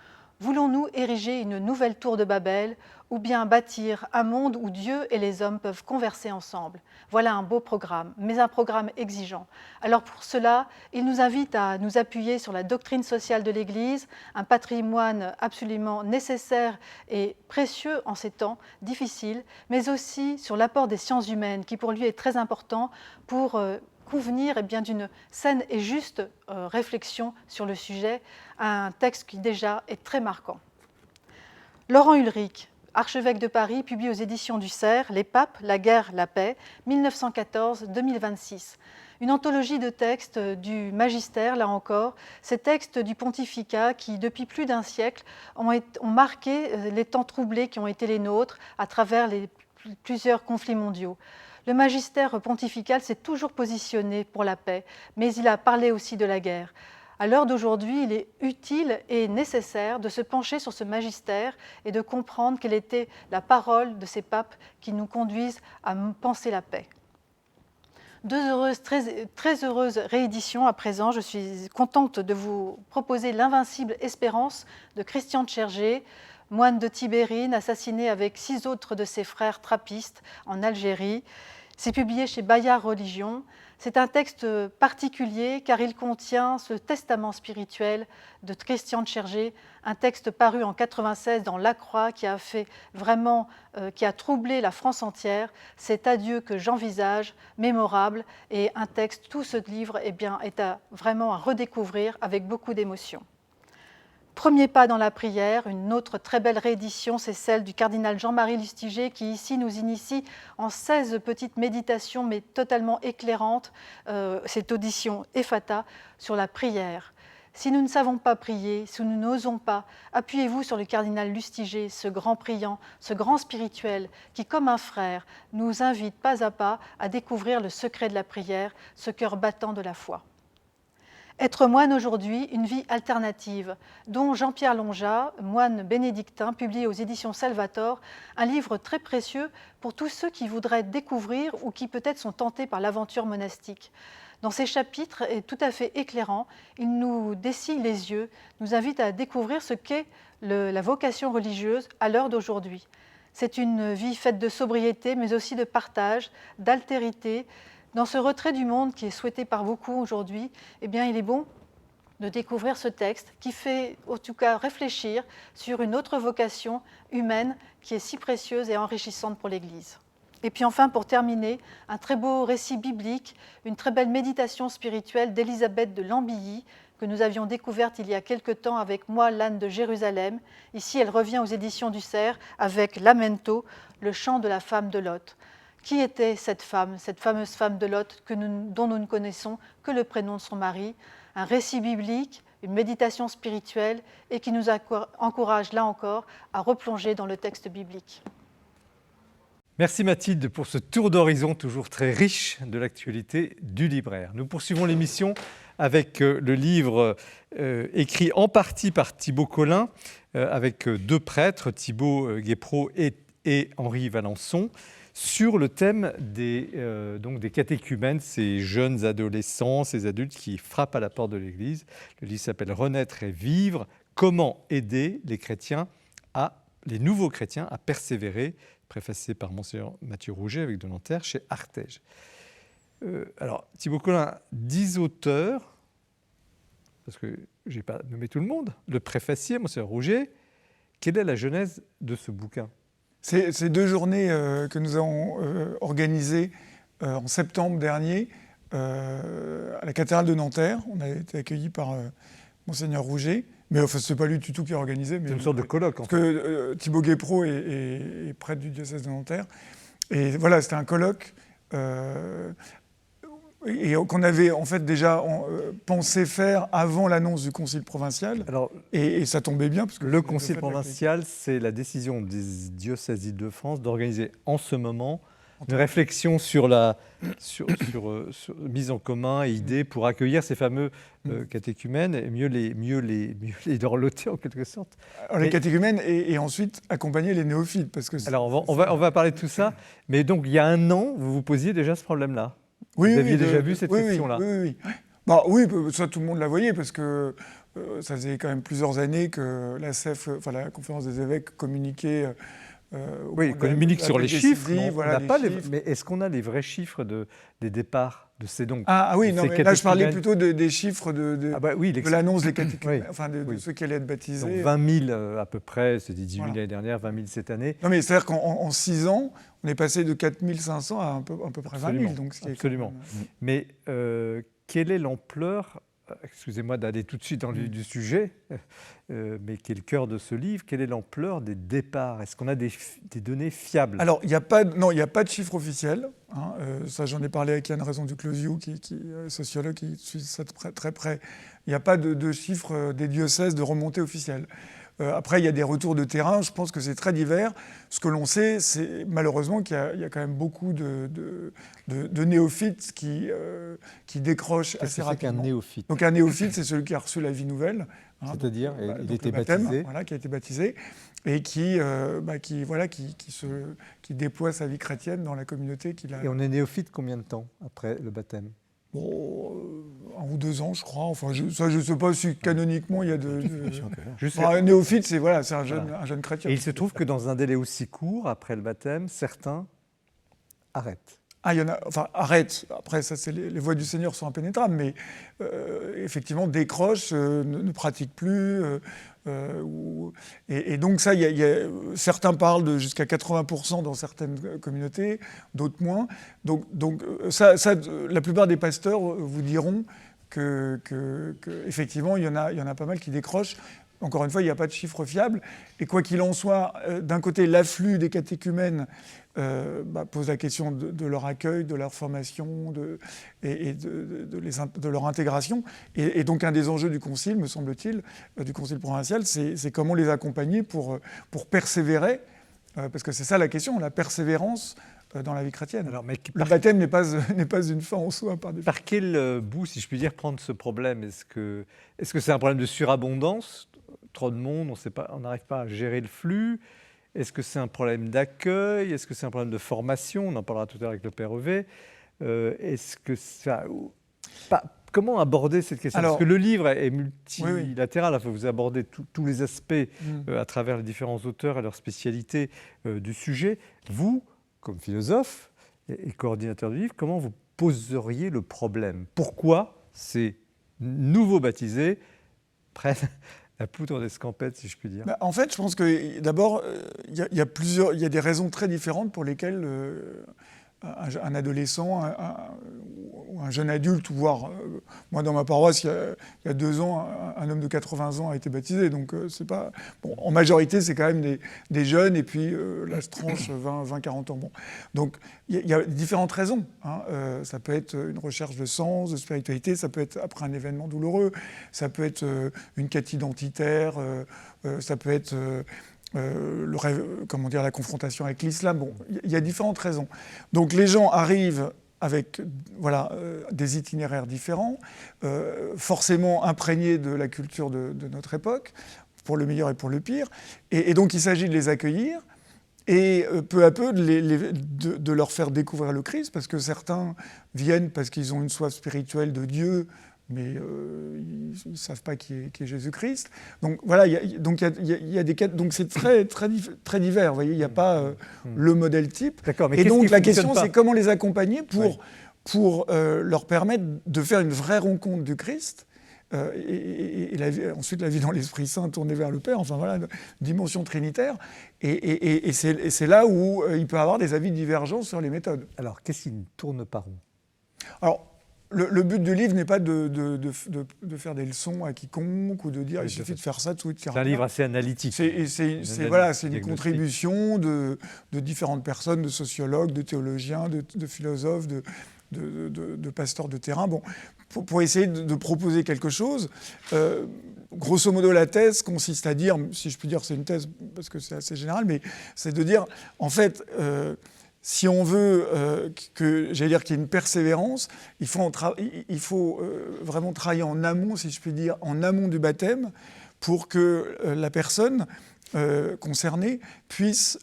E: Voulons-nous ériger une nouvelle tour de Babel ou bien bâtir un monde où Dieu et les hommes peuvent converser ensemble? Voilà un beau programme, mais un programme exigeant. Alors pour cela, il nous invite à nous appuyer sur la doctrine sociale de l'Église, un patrimoine absolument nécessaire et précieux en ces temps difficiles, mais aussi sur l'apport des sciences humaines qui pour lui est très important pour convenir d'une saine et juste réflexion sur le sujet, un texte qui déjà est très marquant. Laurent Ulrich, archevêque de Paris, publie aux éditions du Cerf « Les papes, la guerre, la paix » 1914-2026. Une anthologie de textes du magistère, là encore, ces textes du pontificat qui, depuis plus d'un siècle, ont marqué les temps troublés qui ont été les nôtres à travers plusieurs conflits mondiaux. Le magistère pontifical s'est toujours positionné pour la paix, mais il a parlé aussi de la guerre. À l'heure d'aujourd'hui, il est utile et nécessaire de se pencher sur ce magistère et de comprendre quelle était la parole de ces papes qui nous conduisent à penser la paix. Très heureuse réédition à présent. Je suis contente de vous proposer L'Invincible Espérance de Christian Tchergé, moine de Tibérine, assassiné avec 6 autres de ses frères trappistes en Algérie. C'est publié chez Bayard Religion. C'est un texte particulier car il contient ce testament spirituel de Christian Tchergé, un texte paru en 1996 dans La Croix qui a troublé la France entière. C'est Adieu que j'envisage, mémorable, et un texte, tout ce livre est vraiment à redécouvrir avec beaucoup d'émotion. Premier pas dans la prière, une autre très belle réédition, c'est celle du cardinal Jean-Marie Lustiger qui ici nous initie en 16 petites méditations mais totalement éclairantes, cette audition Ephata sur la prière. Si nous ne savons pas prier, si nous n'osons pas, appuyez-vous sur le cardinal Lustiger, ce grand priant, ce grand spirituel qui, comme un frère, nous invite pas à pas à découvrir le secret de la prière, ce cœur battant de la foi. Être moine aujourd'hui, une vie alternative, dont Jean-Pierre Longat, moine bénédictin, publie aux éditions Salvator un livre très précieux pour tous ceux qui voudraient découvrir ou qui peut-être sont tentés par l'aventure monastique. Dans ces chapitres, et tout à fait éclairants, il nous dessille les yeux, nous invite à découvrir ce qu'est la vocation religieuse à l'heure d'aujourd'hui. C'est une vie faite de sobriété, mais aussi de partage, d'altérité. Dans ce retrait du monde qui est souhaité par beaucoup aujourd'hui, eh bien, il est bon de découvrir ce texte qui fait, en tout cas, réfléchir sur une autre vocation humaine qui est si précieuse et enrichissante pour l'Église. Et puis enfin, pour terminer, un très beau récit biblique, une très belle méditation spirituelle d'Élisabeth de Lambilly, que nous avions découverte il y a quelque temps avec Moi, l'âne de Jérusalem. Ici, elle revient aux éditions du Cerf avec Lamento, le chant de la femme de Lot. Qui était cette fameuse femme de Lot dont nous ne connaissons que le prénom de son mari? Un récit biblique, une méditation spirituelle et qui nous encourage là encore à replonger dans le texte biblique.
A: Merci Mathilde pour ce tour d'horizon toujours très riche de l'actualité du libraire. Nous poursuivons l'émission avec le livre écrit en partie par Thibaut Collin, avec deux prêtres, Thibaut Guépraud et Henri Valençon, sur le thème des catéchumènes, ces jeunes adolescents, ces adultes qui frappent à la porte de l'Église. Le livre s'appelle « Renaître et vivre. Comment aider les nouveaux chrétiens à persévérer », préfacé par Monseigneur Mathieu Rouget avec de Nanterre chez Artege. Alors, Thibaut Collin, 10 auteurs, parce que je n'ai pas nommé tout le monde, le préfacier, Monseigneur Rouget. Quelle est la genèse de ce bouquin ?
D: Ces deux journées que nous avons organisées en septembre dernier à la cathédrale de Nanterre. On a été accueillis par Monseigneur Rouget. Mais enfin, ce n'est pas lui du tout qui a organisé.
A: C'est une sorte de colloque, en fait.
D: Parce que Thibaut Guépraud est prêtre du diocèse de Nanterre. Et voilà, c'était un colloque et qu'on avait en fait déjà pensé faire avant l'annonce du concile provincial.
A: Alors,
D: et ça tombait bien. Parce que
A: le concile provincial, c'est la décision des diocèses d'Île-de-France d'organiser en ce moment une réflexion sur la mise en commun et idées pour accueillir ces fameux catéchumènes et mieux les dorloter en quelque sorte.
D: Alors, les catéchumènes et ensuite accompagner les néophytes. Parce que
A: alors on va parler de tout ça, mais donc il y a un an, vous vous posiez déjà ce problème-là.
D: Oui,
A: vous aviez déjà vu cette question-là.
D: Oui. Bah, oui, ça tout le monde la voyait parce que ça faisait quand même plusieurs années que la CEF, la conférence des évêques, communiquait.
A: Oui, communique sur les chiffres. Mais est-ce qu'on a les vrais chiffres des départs de ces dons?
D: Oui, non, mais là je parlais plutôt des chiffres de l'annonce des catéchumènes, de ceux qui allaient être baptisés.
A: Donc 20 000 à peu près, c'était 18 000 l'année dernière, 20 000 cette année.
D: Non, mais c'est-à-dire qu'en 6 ans, on est passé de 4 500 à à peu près 20 000. Donc
A: absolument. Mais quelle est l'ampleur? Excusez-moi d'aller tout de suite dans le du sujet, mais qui est le cœur de ce livre, quelle est l'ampleur des départs? Est-ce qu'on a des données fiables?
D: Alors, il n'y a pas de chiffre officiel. Ça, j'en ai parlé avec Yann Raison du Closiou, qui est sociologue, qui suit ça très près. Il n'y a pas de chiffre des diocèses de remontée officielle. Après, il y a des retours de terrain. Je pense que c'est très divers. Ce que l'on sait, c'est malheureusement qu'il y a quand même beaucoup de néophytes qui décrochent assez rapidement.
A: Qu'est-ce qu'un néophyte?
D: Donc un néophyte, c'est celui qui a reçu la vie nouvelle.
A: C'est-à-dire, il était
D: baptême,
A: baptisé.
D: Qui a été baptisé et qui déploie sa vie chrétienne dans la communauté qu'il a.
A: Et on est néophyte combien de temps après le baptême?
D: 1 ou 2 ans, je crois. Enfin, je ne sais pas si canoniquement il y a un néophyte, c'est un jeune chrétien.
A: Et il se trouve que dans un délai aussi court, après le baptême, certains arrêtent.
D: Il y en a, arrêtent. Après, ça, c'est les voies du Seigneur sont impénétrables, mais effectivement, décrochent, ne pratiquent plus. Et donc, ça, certains parlent de jusqu'à 80% dans certaines communautés, d'autres moins. Donc ça, la plupart des pasteurs vous diront que effectivement, il y en a pas mal qui décrochent. Encore une fois, il n'y a pas de chiffre fiable. Et quoi qu'il en soit, d'un côté, l'afflux des catéchumènes pose la question de leur accueil, de leur formation et de leur intégration. Et donc, un des enjeux du concile, me semble-t-il, du concile provincial, c'est comment les accompagner pour persévérer, parce que c'est ça la question, la persévérance dans la vie chrétienne.
A: Alors, mais
D: Le baptême n'est pas une fin en soi.
A: Par quel bout, si je puis dire, prendre ce problème? Est-ce que c'est un problème de surabondance? Trop de monde, on n'arrive pas à gérer le flux? Est-ce que c'est un problème d'accueil? Est-ce que c'est un problème de formation? On en parlera tout à l'heure avec le Père Evé. Est-ce que ça... Comment aborder cette question? Parce que le livre est multilatéral, oui. Vous abordez tous les aspects à travers les différents auteurs et leurs spécialités du sujet. Vous, comme philosophe et coordinateur du livre, comment vous poseriez le problème? Pourquoi ces nouveaux baptisés prennent la poudre d'escampette, si je puis dire?
D: En fait, je pense que d'abord, il y a des raisons très différentes pour lesquelles un adolescent ou un jeune adulte, voire moi dans ma paroisse, il y a 2 ans, un homme de 80 ans a été baptisé. Donc c'est pas en majorité, c'est quand même des jeunes et puis la tranche 20-40 ans. Bon. Donc il y a différentes raisons. Hein. Ça peut être une recherche de sens, de spiritualité, ça peut être après un événement douloureux, ça peut être une quête identitaire, ça peut être la confrontation avec l'islam. Bon, il y a différentes raisons. Donc les gens arrivent avec des itinéraires différents, forcément imprégnés de la culture de notre époque, pour le meilleur et pour le pire. Et donc il s'agit de les accueillir et peu à peu de leur faire découvrir le Christ, parce que certains viennent parce qu'ils ont une soif spirituelle de Dieu, mais ils ne savent pas qui est Jésus-Christ. Donc voilà, il y a des cas, donc c'est très divers. Vous voyez, il n'y a pas le modèle type.
A: Mais
D: et donc la question, c'est comment les accompagner pour leur permettre de faire une vraie rencontre du Christ. Ensuite, la vie dans l'Esprit Saint tournée vers le Père. Enfin voilà, dimension trinitaire. Et c'est là où il peut y avoir des avis divergents sur les méthodes.
A: Alors, qu'est-ce qui ne tourne pas rond?
D: Alors, le but du livre n'est pas de faire des leçons à quiconque ou de dire il suffit de faire ça, tout ira bien.
A: C'est un livre assez analytique.
D: C'est une contribution de différentes personnes, de sociologues, de théologiens, de philosophes, de pasteurs de terrain, pour essayer de proposer quelque chose. Grosso modo, la thèse consiste à dire, si je puis dire c'est une thèse parce que c'est assez général, mais c'est de dire, en fait, si on veut qu'il y ait une persévérance, il faut vraiment travailler en amont, si je puis dire, en amont du baptême, pour que la personne concernée puisse,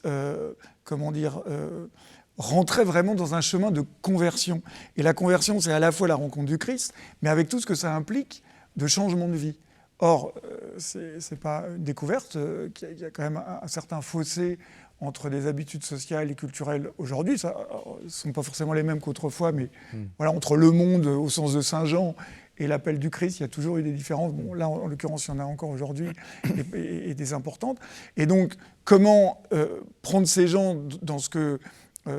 D: rentrer vraiment dans un chemin de conversion. Et la conversion, c'est à la fois la rencontre du Christ, mais avec tout ce que ça implique de changement de vie. Or, c'est pas une découverte, qu'il y a quand même un certain fossé entre des habitudes sociales et culturelles aujourd'hui. Ça ne sont pas forcément les mêmes qu'autrefois, mais entre le monde au sens de Saint Jean et l'appel du Christ, il y a toujours eu des différences. Bon, là, en l'occurrence, il y en a encore aujourd'hui et des importantes. Et donc, comment prendre ces gens dans ce que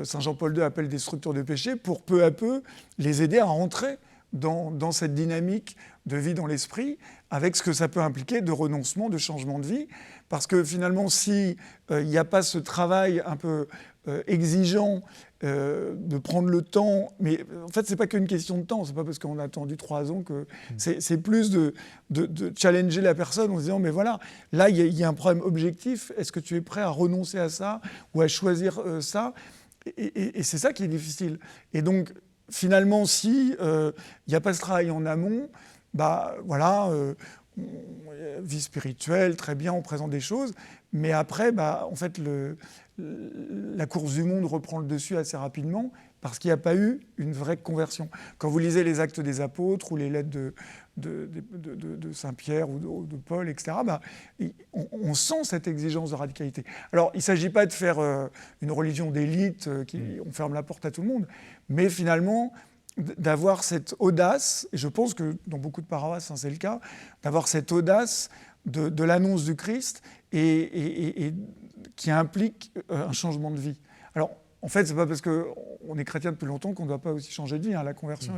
D: Saint Jean-Paul II appelle des structures de péché pour peu à peu les aider à rentrer dans cette dynamique de vie dans l'esprit, avec ce que ça peut impliquer de renoncement, de changement de vie. Parce que finalement, s'il n'y a pas ce travail un peu exigeant de prendre le temps, mais en fait, ce n'est pas qu'une question de temps, ce n'est pas parce qu'on a attendu 3 ans que... C'est plus de challenger la personne en se disant, mais voilà, là, il y a un problème objectif, est-ce que tu es prêt à renoncer à ça ou à choisir ça? Et c'est ça qui est difficile. Et donc, finalement, si il n'y a pas ce travail en amont, vie spirituelle, très bien, on présente des choses, mais après, en fait, la course du monde reprend le dessus assez rapidement parce qu'il n'y a pas eu une vraie conversion. Quand vous lisez les Actes des Apôtres ou les lettres de Saint-Pierre ou de Paul, etc., on sent cette exigence de radicalité. Alors, il ne s'agit pas de faire une religion d'élite, on ferme la porte à tout le monde, mais finalement, d'avoir cette audace, et je pense que dans beaucoup de paroisses, c'est le cas, d'avoir cette audace de l'annonce du Christ et qui implique un changement de vie. Alors, en fait, c'est pas parce qu'on est chrétien depuis longtemps qu'on ne doit pas aussi changer de vie. La conversion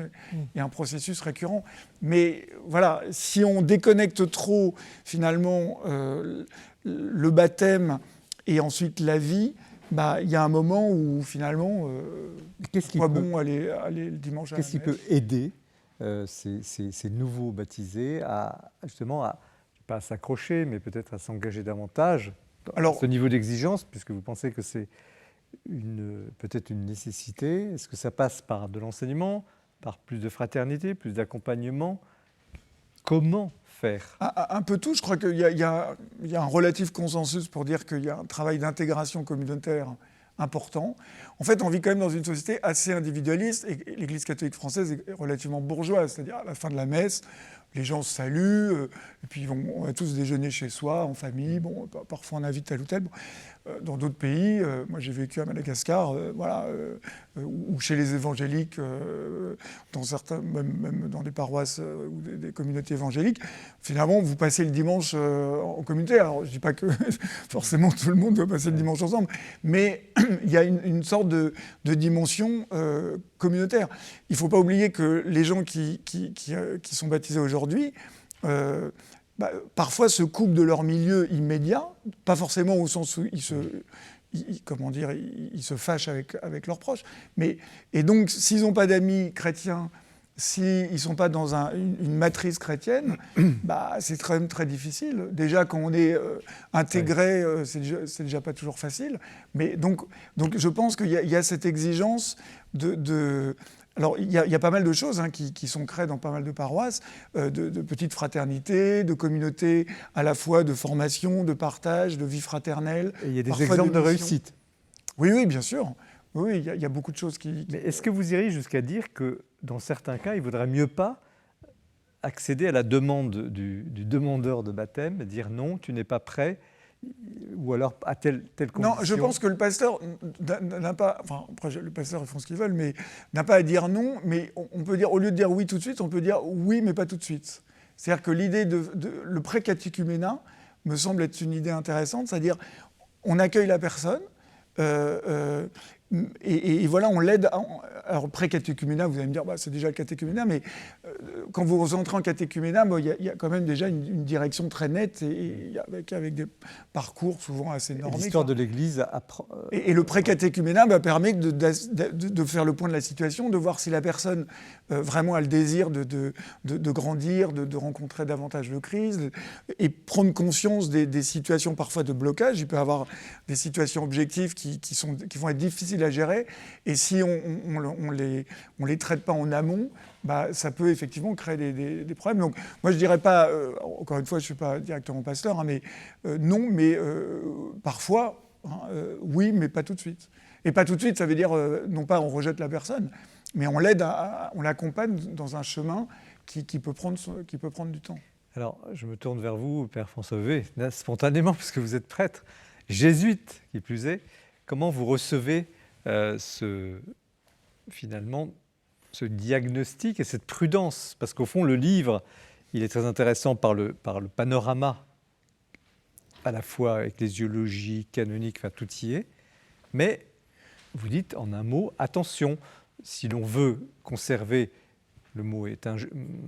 D: est un processus récurrent. Mais voilà, si on déconnecte trop, finalement, le baptême et ensuite la vie, il y a un moment où, finalement, aller le dimanche à la messe.
A: Qu'est-ce qui peut aider ces nouveaux baptisés à pas à s'accrocher, mais peut-être à s'engager davantage à ce niveau d'exigence, puisque vous pensez que c'est peut-être une nécessité? Est-ce que ça passe par de l'enseignement, par plus de fraternité, plus d'accompagnement? Comment faire?
D: Un peu tout. Je crois qu'il y a un relatif consensus pour dire qu'il y a un travail d'intégration communautaire important. En fait, on vit quand même dans une société assez individualiste et l'Église catholique française est relativement bourgeoise. C'est-à-dire, à la fin de la messe, les gens se saluent, et puis on va tous déjeuner chez soi, en famille. Bon, parfois on invite tel ou tel. Bon, dans d'autres pays, moi j'ai vécu à Madagascar, ou chez les évangéliques, dans certains, même dans des paroisses ou des communautés évangéliques, finalement vous passez le dimanche en communauté. Alors je ne dis pas que forcément tout le monde doit passer le dimanche ensemble, mais il y a une sorte de dimension communautaire. Il ne faut pas oublier que les gens qui sont baptisés aujourd'hui, parfois se coupent de leur milieu immédiat, pas forcément au sens où ils se fâchent avec leurs proches, et donc s'ils n'ont pas d'amis chrétiens, s'ils ne sont pas dans une matrice chrétienne, c'est quand même très difficile. Déjà, quand on est intégré, c'est déjà pas toujours facile. Mais donc je pense qu'il y a cette exigence alors, il y a pas mal de choses qui sont créées dans pas mal de paroisses, de petites fraternités, de communautés à la fois de formation, de partage, de vie fraternelle.
A: Et il y a des exemples de réussite.
D: Oui, bien sûr. Oui, il y a beaucoup de choses qui...
A: Mais est-ce que vous iriez jusqu'à dire que, dans certains cas, il ne vaudrait mieux pas accéder à la demande du demandeur de baptême, dire non, tu n'es pas prêt, ou alors à telle condition?
D: Non, je pense que le pasteur n'a pas... Enfin, après, le pasteur, ils font ce qu'ils veulent, mais n'a pas à dire non, mais on peut dire, au lieu de dire oui tout de suite, on peut dire oui, mais pas tout de suite. C'est-à-dire que l'idée le pré-catéchuménat me semble être une idée intéressante, c'est-à-dire on accueille la personne, et voilà, on l'aide. Alors, pré-catéchuménat, vous allez me dire, c'est déjà le catéchuménat, mais quand vous entrez en catéchuménat, il y a quand même déjà une direction très nette, et avec des parcours souvent assez normés.
A: L'histoire de l'Église
D: et le pré-catéchuménat permet de faire le point de la situation, de voir si la personne vraiment a le désir de grandir, de rencontrer davantage le Christ, et prendre conscience des situations parfois de blocage. Il peut y avoir des situations objectives qui vont être difficiles à gérer, et si on les traite pas en amont, ça peut effectivement créer des problèmes. Donc moi je dirais pas, encore une fois je suis pas directement pasteur, mais non, mais parfois oui, mais pas tout de suite. Et pas tout de suite, ça veut dire non pas on rejette la personne, mais on l'aide, on l'accompagne dans un chemin qui peut prendre du temps.
A: Alors je me tourne vers vous, Père François Veuve, spontanément, puisque vous êtes prêtre, jésuite qui plus est. Comment vous recevez ce diagnostic et cette prudence? Parce qu'au fond, le livre, il est très intéressant par le panorama, à la fois avec les yeux logiques, canoniques, enfin tout y est. Mais vous dites en un mot, attention, si l'on veut conserver, le mot est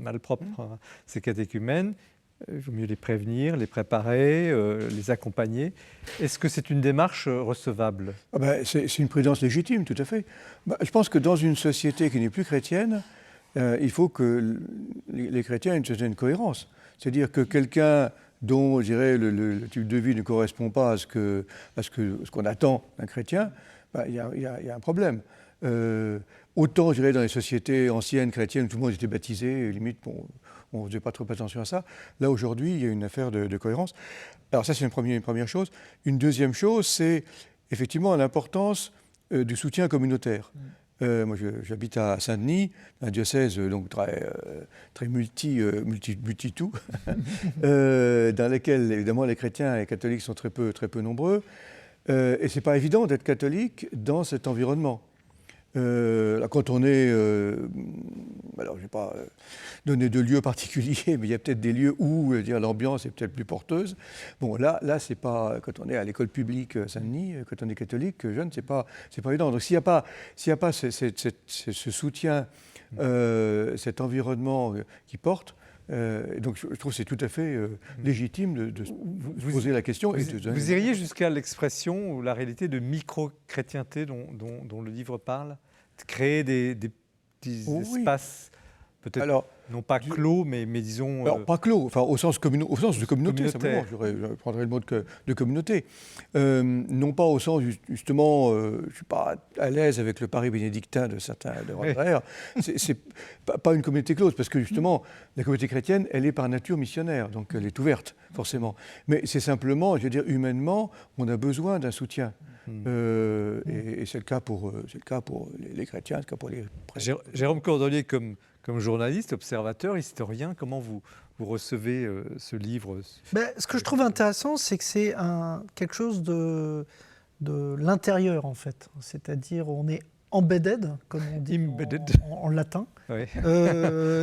A: malpropre, ces catéchumènes, il vaut mieux les prévenir, les préparer, les accompagner. Est-ce que c'est une démarche recevable?
C: C'est une prudence légitime, tout à fait. Je pense que dans une société qui n'est plus chrétienne, il faut que les chrétiens aient une certaine cohérence. C'est-à-dire que quelqu'un dont, je dirais, le type de vie ne correspond pas à ce qu'on attend d'un chrétien, il y a un problème. Autant, je dirais, dans les sociétés anciennes chrétiennes où tout le monde était baptisé, limite, on ne faisait pas trop attention à ça. Là, aujourd'hui, il y a une affaire de cohérence. Alors ça, c'est une première chose. Une deuxième chose, c'est effectivement l'importance du soutien communautaire. Moi, j'habite à Saint-Denis, un diocèse donc très multi-tout, dans lequel, évidemment, les chrétiens et les catholiques sont très peu nombreux. Et ce n'est pas évident d'être catholique dans cet environnement. Quand on est... alors, je ne vais pas donner de lieux particuliers, mais il y a peut-être des lieux où l'ambiance est peut-être plus porteuse. Bon, là c'est pas... Quand on est à l'école publique Saint-Denis, quand on est catholique, jeune, c'est pas évident. Donc, s'il n'y a pas ce soutien, cet environnement qui porte, donc je trouve que c'est tout à fait légitime de vous poser la question.
A: Vous iriez jusqu'à l'expression ou la réalité de micro-chrétienté dont le livre parle, de créer des petits espaces peut-être
C: Alors,
A: non pas clos, mais disons...
C: alors, pas clos, enfin, au sens de communauté,
A: Communautaire.
C: simplement. Je prendrais le mot de communauté. Non pas au sens, justement, je ne suis pas à l'aise avec le pari bénédictin de certains de Rothbard. C'est pas une communauté close, parce que justement, la communauté chrétienne, elle est par nature missionnaire, donc elle est ouverte, forcément. Mais c'est simplement, je veux dire, humainement, on a besoin d'un soutien. Et c'est le cas pour les chrétiens, c'est le cas pour les prêtres.
A: Jérôme Cordelier, comme journaliste, observateur, historien, comment vous recevez ce livre?
B: Ce que je trouve intéressant, c'est que c'est quelque chose de l'intérieur, en fait. C'est-à-dire, on est embedded, comme on dit en latin.
A: Oui.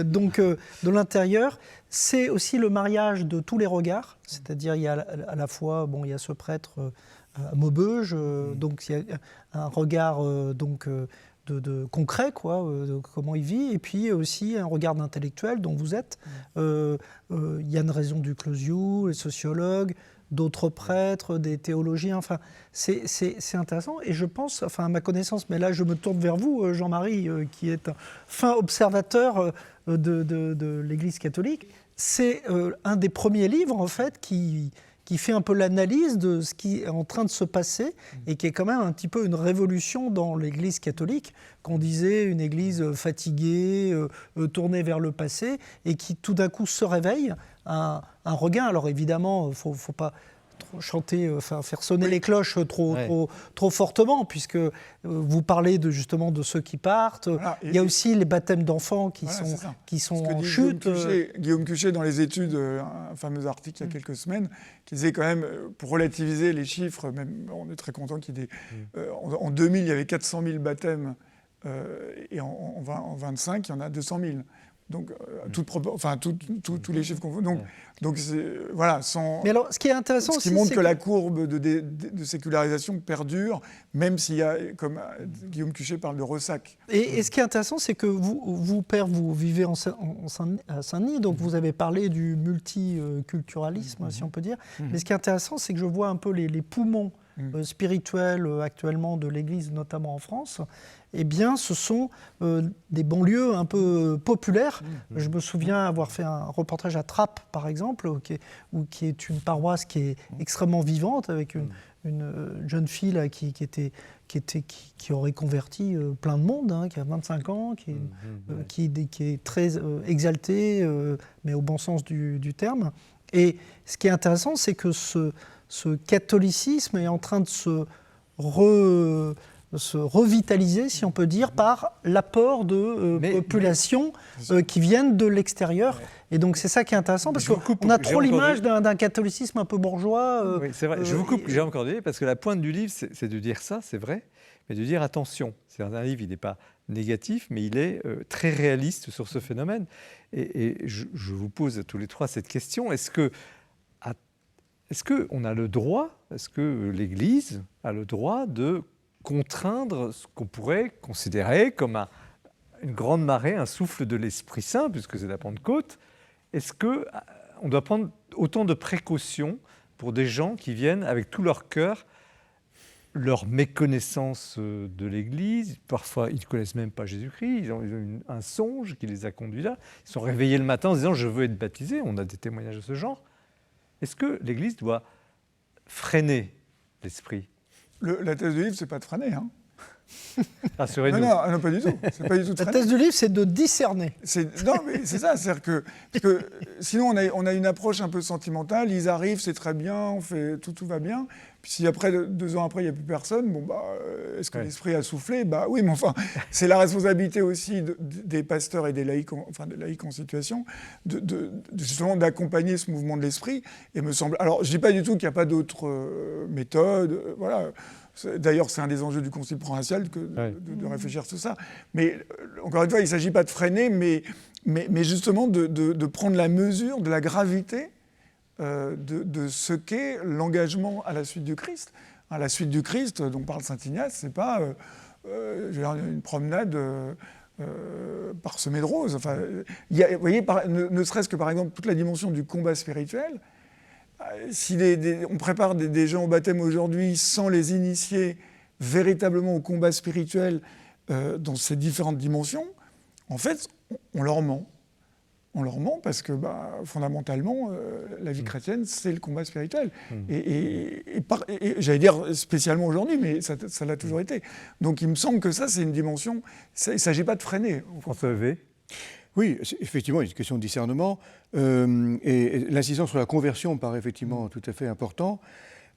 B: Donc, de l'intérieur, c'est aussi le mariage de tous les regards. C'est-à-dire, il y a à la fois, il y a ce prêtre à Maubeuge, donc il y a un regard de concret, de comment il vit, et puis aussi un regard d'intellectuel dont vous êtes. Yann Raison du Closiou, les sociologues, d'autres prêtres, des théologiens, enfin, c'est intéressant. Et je pense, à ma connaissance, mais là je me tourne vers vous, Jean-Marie, qui est un fin observateur de l'Église catholique, c'est un des premiers livres, en fait, qui fait un peu l'analyse de ce qui est en train de se passer et qui est quand même un petit peu une révolution dans l'Église catholique, qu'on disait une Église fatiguée, tournée vers le passé, et qui tout d'un coup se réveille, un regain. Alors évidemment, il ne faut pas chanter, faire sonner les cloches trop fortement, puisque vous parlez justement de ceux qui partent.
D: Voilà,
B: il y a aussi les baptêmes d'enfants qui sont en chute.
D: Guillaume Cuchet, dans les études, un fameux article il y a quelques semaines, qui disait quand même, pour relativiser les chiffres, même, on est très content qu'il y ait en 2000, il y avait 400 000 baptêmes, et en 25, il y en a 200 000. Donc, tous les chiffres qu'on veut. Donc voilà,
B: Mais alors, ce qui est intéressant
D: ce qui
B: aussi,
D: montre que la courbe de sécularisation perdure, même s'il y a, comme Guillaume Cuchet parle de ressac.
B: Et ce qui est intéressant, c'est que vous, père, vous vivez à Saint-Denis, donc vous avez parlé du multiculturalisme, si on peut dire. Mais ce qui est intéressant, c'est que je vois un peu les poumons spirituels actuellement de l'Église, notamment en France. Eh bien, ce sont des banlieues un peu populaires. Je me souviens avoir fait un reportage à Trappes, par exemple, qui est une paroisse qui est extrêmement vivante, avec une jeune fille là, qui aurait converti plein de monde, qui a 25 ans, qui est très exaltée, mais au bon sens du terme. Et ce qui est intéressant, c'est que ce catholicisme est en train de se revitaliser, si on peut dire, par l'apport de populations qui viennent de l'extérieur. Et donc c'est ça qui est intéressant, parce qu'on a trop l'image d'un catholicisme un peu bourgeois.
A: Oui, c'est vrai. Je vous coupe, Jérôme Cordelier, parce que la pointe du livre, c'est de dire ça, c'est vrai, mais de dire attention. C'est un livre, il n'est pas négatif, mais il est très réaliste sur ce phénomène. Et je vous pose à tous les trois cette question. Est-ce qu'on a le droit, est-ce que l'Église a le droit de contraindre ce qu'on pourrait considérer comme une grande marée, un souffle de l'Esprit Saint, puisque c'est la Pentecôte? Est-ce qu'on doit prendre autant de précautions pour des gens qui viennent avec tout leur cœur, leur méconnaissance de l'Église? Parfois, ils ne connaissent même pas Jésus-Christ, ils ont un songe qui les a conduits là. Ils sont réveillés le matin en se disant « je veux être baptisé ». On a des témoignages de ce genre. Est-ce que l'Église doit freiner l'esprit?
D: La thèse du livre, c'est pas de freiner.
A: Rassurez-nous.
D: Non, pas du tout. C'est pas du tout de
B: La
D: freiner.
B: thèse du livre, c'est de discerner.
D: Non, mais c'est ça. C'est-à-dire que sinon, on a une approche un peu sentimentale. Ils arrivent, c'est très bien, on fait tout va bien. Puis si après, 2 ans après, il n'y a plus personne, est-ce que l'esprit a soufflé? Oui, mais enfin, c'est la responsabilité aussi des pasteurs et des laïcs, des laïcs en situation, justement d'accompagner ce mouvement de l'esprit. Et me semble. Alors, je dis pas du tout qu'il n'y a pas d'autres méthodes. Voilà. D'ailleurs, c'est un des enjeux du Concile provincial de réfléchir sur ça. Mais encore une fois, il ne s'agit pas de freiner, mais justement de prendre la mesure de la gravité de ce qu'est l'engagement à la suite du Christ. À la suite du Christ, dont parle saint Ignace, c'est pas une promenade parsemée de roses. Enfin, vous voyez, ne serait-ce que par exemple toute la dimension du combat spirituel. Si on prépare des gens au baptême aujourd'hui sans les initier véritablement au combat spirituel dans ces différentes dimensions, en fait, on leur ment. On leur ment parce que fondamentalement, la vie chrétienne, c'est le combat spirituel. Et j'allais dire spécialement aujourd'hui, mais ça l'a toujours été. Donc il me semble que ça, c'est une dimension, il ne s'agit pas de freiner.
A: François Heuvet.
C: Oui, c'est effectivement une question de discernement. Et l'incidence sur la conversion me paraît effectivement tout à fait important.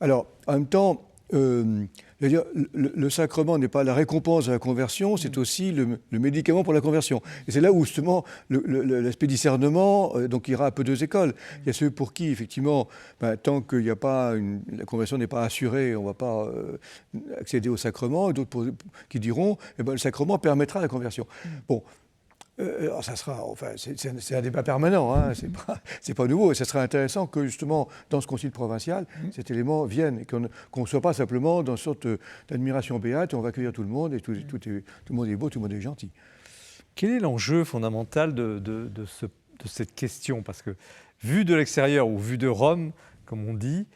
C: Alors, en même temps, le sacrement n'est pas la récompense de la conversion, c'est aussi le médicament pour la conversion. Et c'est là où justement l'aspect discernement donc ira un peu deux écoles. Il y a ceux pour qui effectivement, tant qu'il n'y a pas la conversion n'est pas assurée, on ne va pas accéder au sacrement. Et d'autres qui diront, le sacrement permettra la conversion. Bon. Alors ça sera, enfin, c'est un débat permanent, hein, c'est pas nouveau, et ça serait intéressant que justement dans ce concile provincial, cet élément vienne, et qu'on ne soit pas simplement dans une sorte d'admiration béate, on va accueillir tout le monde, et tout le monde est beau, tout le monde est gentil.
A: Quel est l'enjeu fondamental de cette question? Parce que vu de l'extérieur ou vu de Rome, comme on dit,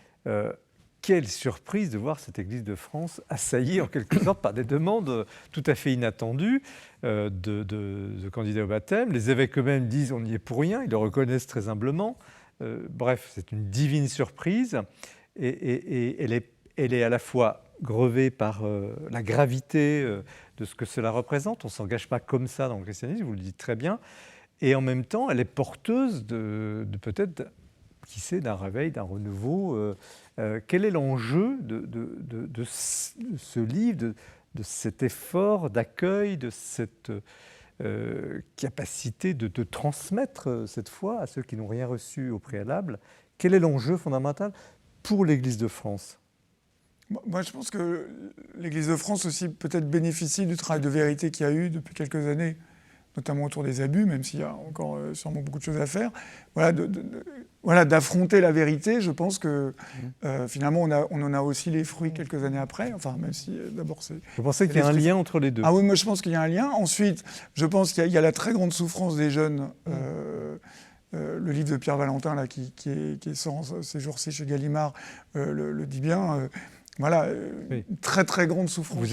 A: quelle surprise de voir cette Église de France assaillie en quelque sorte par des demandes tout à fait inattendues de candidats au baptême. Les évêques eux-mêmes disent on n'y est pour rien, ils le reconnaissent très humblement. Bref, c'est une divine surprise et elle est à la fois grevée par la gravité de ce que cela représente. On ne s'engage pas comme ça dans le christianisme, vous le dites très bien. Et en même temps, elle est porteuse de peut-être, qui sait, d'un réveil, d'un renouveau. Quel est l'enjeu de ce livre, de cet effort d'accueil, de cette capacité de transmettre cette foi à ceux qui n'ont rien reçu au préalable? Quel est l'enjeu fondamental pour l'Église de France?
D: Moi, je pense que l'Église de France aussi peut-être bénéficie du travail de vérité qu'il y a eu depuis quelques années, notamment autour des abus, même s'il y a encore sûrement beaucoup de choses à faire. Voilà, d'affronter la vérité, je pense que finalement, on en a aussi les fruits quelques années après. Enfin, même si d'abord c'est...
A: Vous pensez qu'il y a un lien entre les deux?
D: Ah oui, moi je pense qu'il y a un lien. Ensuite, je pense qu'il y a la très grande souffrance des jeunes. Le livre de Pierre Valentin, là, qui sort ces jours-ci chez Gallimard, le dit bien. Oui. Très très grande souffrance.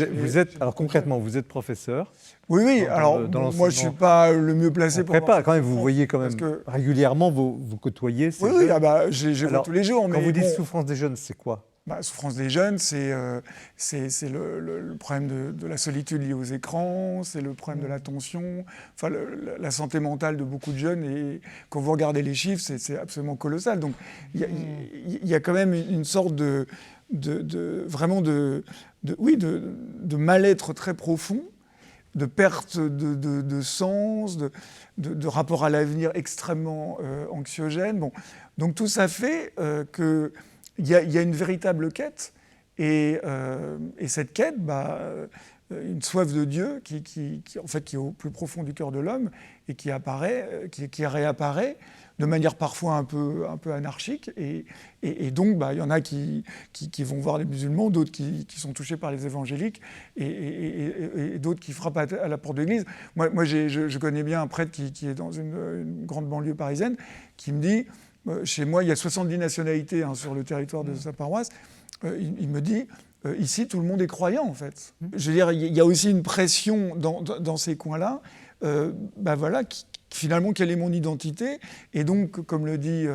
A: Alors concrètement, vous êtes professeur.
D: Oui. Alors moi, je suis pas le mieux placé pour.
A: Pas quand même. Vous voyez quand même régulièrement, vous côtoyez.
D: Oui. Je vois tous les jours.
A: Quand vous dites souffrance des jeunes, c'est quoi?
D: Souffrance des jeunes, c'est le problème de la solitude liée aux écrans, c'est le problème de l'attention, enfin la santé mentale de beaucoup de jeunes. Et quand vous regardez les chiffres, c'est absolument colossal. Donc il y a quand même une sorte de mal-être très profond, de perte de sens, de rapport à l'avenir extrêmement anxiogène. Bon. Donc tout ça fait qu'il y a une véritable quête, et cette quête, une soif de Dieu qui est au plus profond du cœur de l'homme et qui réapparaît de manière parfois un peu anarchique. Et donc, il y en a qui vont voir les musulmans, d'autres qui sont touchés par les évangéliques, et d'autres qui frappent à la porte de l'église. Moi je connais bien un prêtre qui est dans une grande banlieue parisienne, qui me dit, chez moi, il y a 70 nationalités sur le territoire de sa paroisse. Il me dit, ici, tout le monde est croyant, en fait. Je veux dire, il y a aussi une pression dans ces coins-là, finalement, quelle est mon identité? Et donc, comme le dit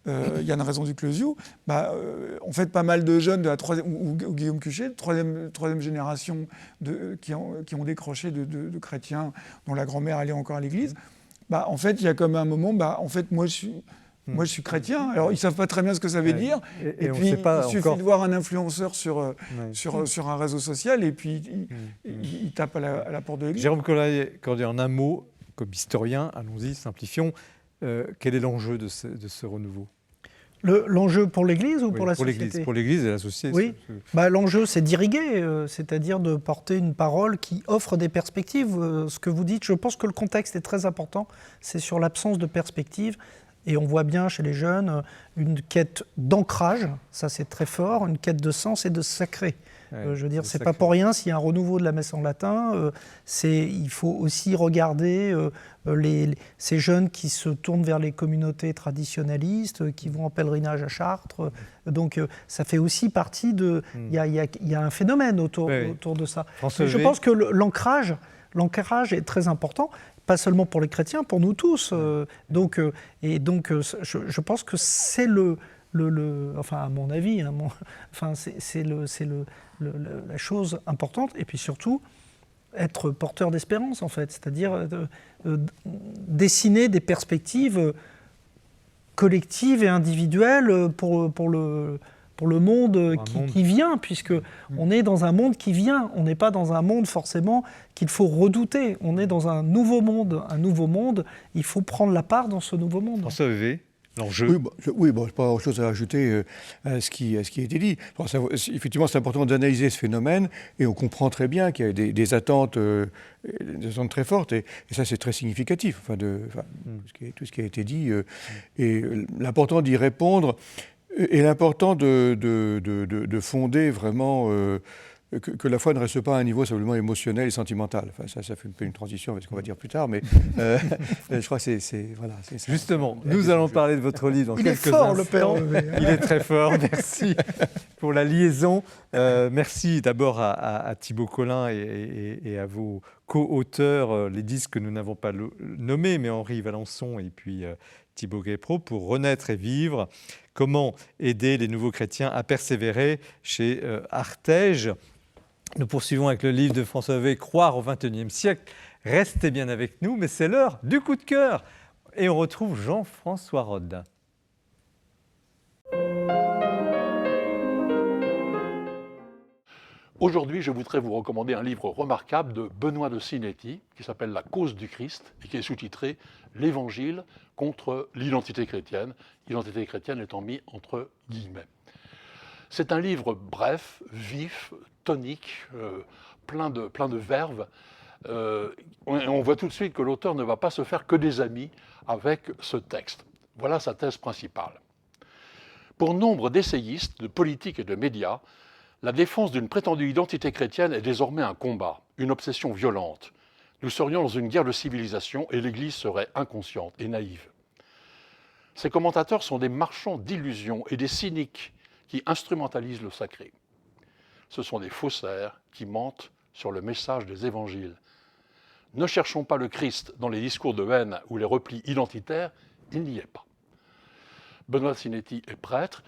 D: Yann Raison du Closiou, en fait, pas mal de jeunes de la troisième, ou Guillaume Cuchet, troisième génération qui ont décroché de chrétiens dont la grand-mère allait encore à l'église, en fait, il y a comme un moment, en fait, moi, je suis chrétien. Alors, ils ne savent pas très bien ce que ça veut dire. Et puis, il suffit de voir un influenceur sur un réseau social, et puis il tape à la porte de l'église.
A: Jérôme Cordier, en un mot, comme historien, allons-y, simplifions, quel est l'enjeu de ce renouveau?
B: L'enjeu pour l'Église ou pour la société?
A: Pour l'Église et la société.
B: Oui. L'enjeu, c'est d'irriguer, c'est-à-dire de porter une parole qui offre des perspectives. Ce que vous dites, je pense que le contexte est très important. C'est sur l'absence de perspectives. Et on voit bien chez les jeunes une quête d'ancrage, ça c'est très fort, une quête de sens et de sacré.
A: Ouais,
B: je veux dire,
A: c'est
B: c'est
A: sacré.
B: pas pour rien s'il y a un renouveau de la messe en latin. Il faut aussi regarder ces jeunes qui se tournent vers les communautés traditionnalistes, qui vont en pèlerinage à Chartres. Donc ça fait aussi partie de... Il y a un phénomène autour de ça.
A: François
B: Mais je
A: V.
B: pense que l'ancrage est très important, pas seulement pour les chrétiens, pour nous tous. Je pense que c'est enfin à mon avis, c'est la chose importante. Et puis surtout, être porteur d'espérance, en fait, c'est-à-dire dessiner des perspectives collectives et individuelles pour le monde qui vient, puisque on est dans un monde qui vient. On n'est pas dans un monde forcément qu'il faut redouter. On est dans un nouveau monde. Il faut prendre la part dans ce nouveau monde.
A: François V. L'enjeu.
C: Oui, je n'ai pas grand-chose à ajouter à ce qui a été dit. Effectivement, c'est important d'analyser ce phénomène et on comprend très bien qu'il y a des attentes très fortes et ça, c'est très significatif, tout ce qui a été dit. Et l'important d'y répondre et l'important de fonder vraiment que la foi ne reste pas à un niveau simplement émotionnel et sentimental. Ça fait un peu une transition avec ce qu'on va dire plus tard, mais je crois que c'est voilà.
A: Justement, nous allons parler de votre livre dans quelques instants.
B: Le père Levé.
A: Il est très fort, merci pour la liaison. Merci d'abord à Thibaut Collin et à vos co-auteurs, les disques que nous n'avons pas nommés, mais Henri Valençon et puis Thibaut Guépro, pour Renaître et vivre. Comment aider les nouveaux chrétiens à persévérer chez Artege. Nous poursuivons avec le livre de François V, Croire au XXIe siècle. Restez bien avec nous, mais c'est l'heure du coup de cœur. Et on retrouve Jean-François Rode.
F: Aujourd'hui, je voudrais vous recommander un livre remarquable de Benoît de Sinetti qui s'appelle La cause du Christ et qui est sous-titré L'Évangile contre l'identité chrétienne, l'identité chrétienne étant mis entre guillemets. C'est un livre bref, vif, tonique, plein de verve. On voit tout de suite que l'auteur ne va pas se faire que des amis avec ce texte. Voilà sa thèse principale. Pour nombre d'essayistes, de politiques et de médias, la défense d'une prétendue identité chrétienne est désormais un combat, une obsession violente. Nous serions dans une guerre de civilisation et l'Église serait inconsciente et naïve. Ces commentateurs sont des marchands d'illusions et des cyniques qui instrumentalisent le sacré. Ce sont des faussaires qui mentent sur le message des évangiles. Ne cherchons pas le Christ dans les discours de haine ou les replis identitaires, il n'y est pas. Benoît Sinetti est prêtre.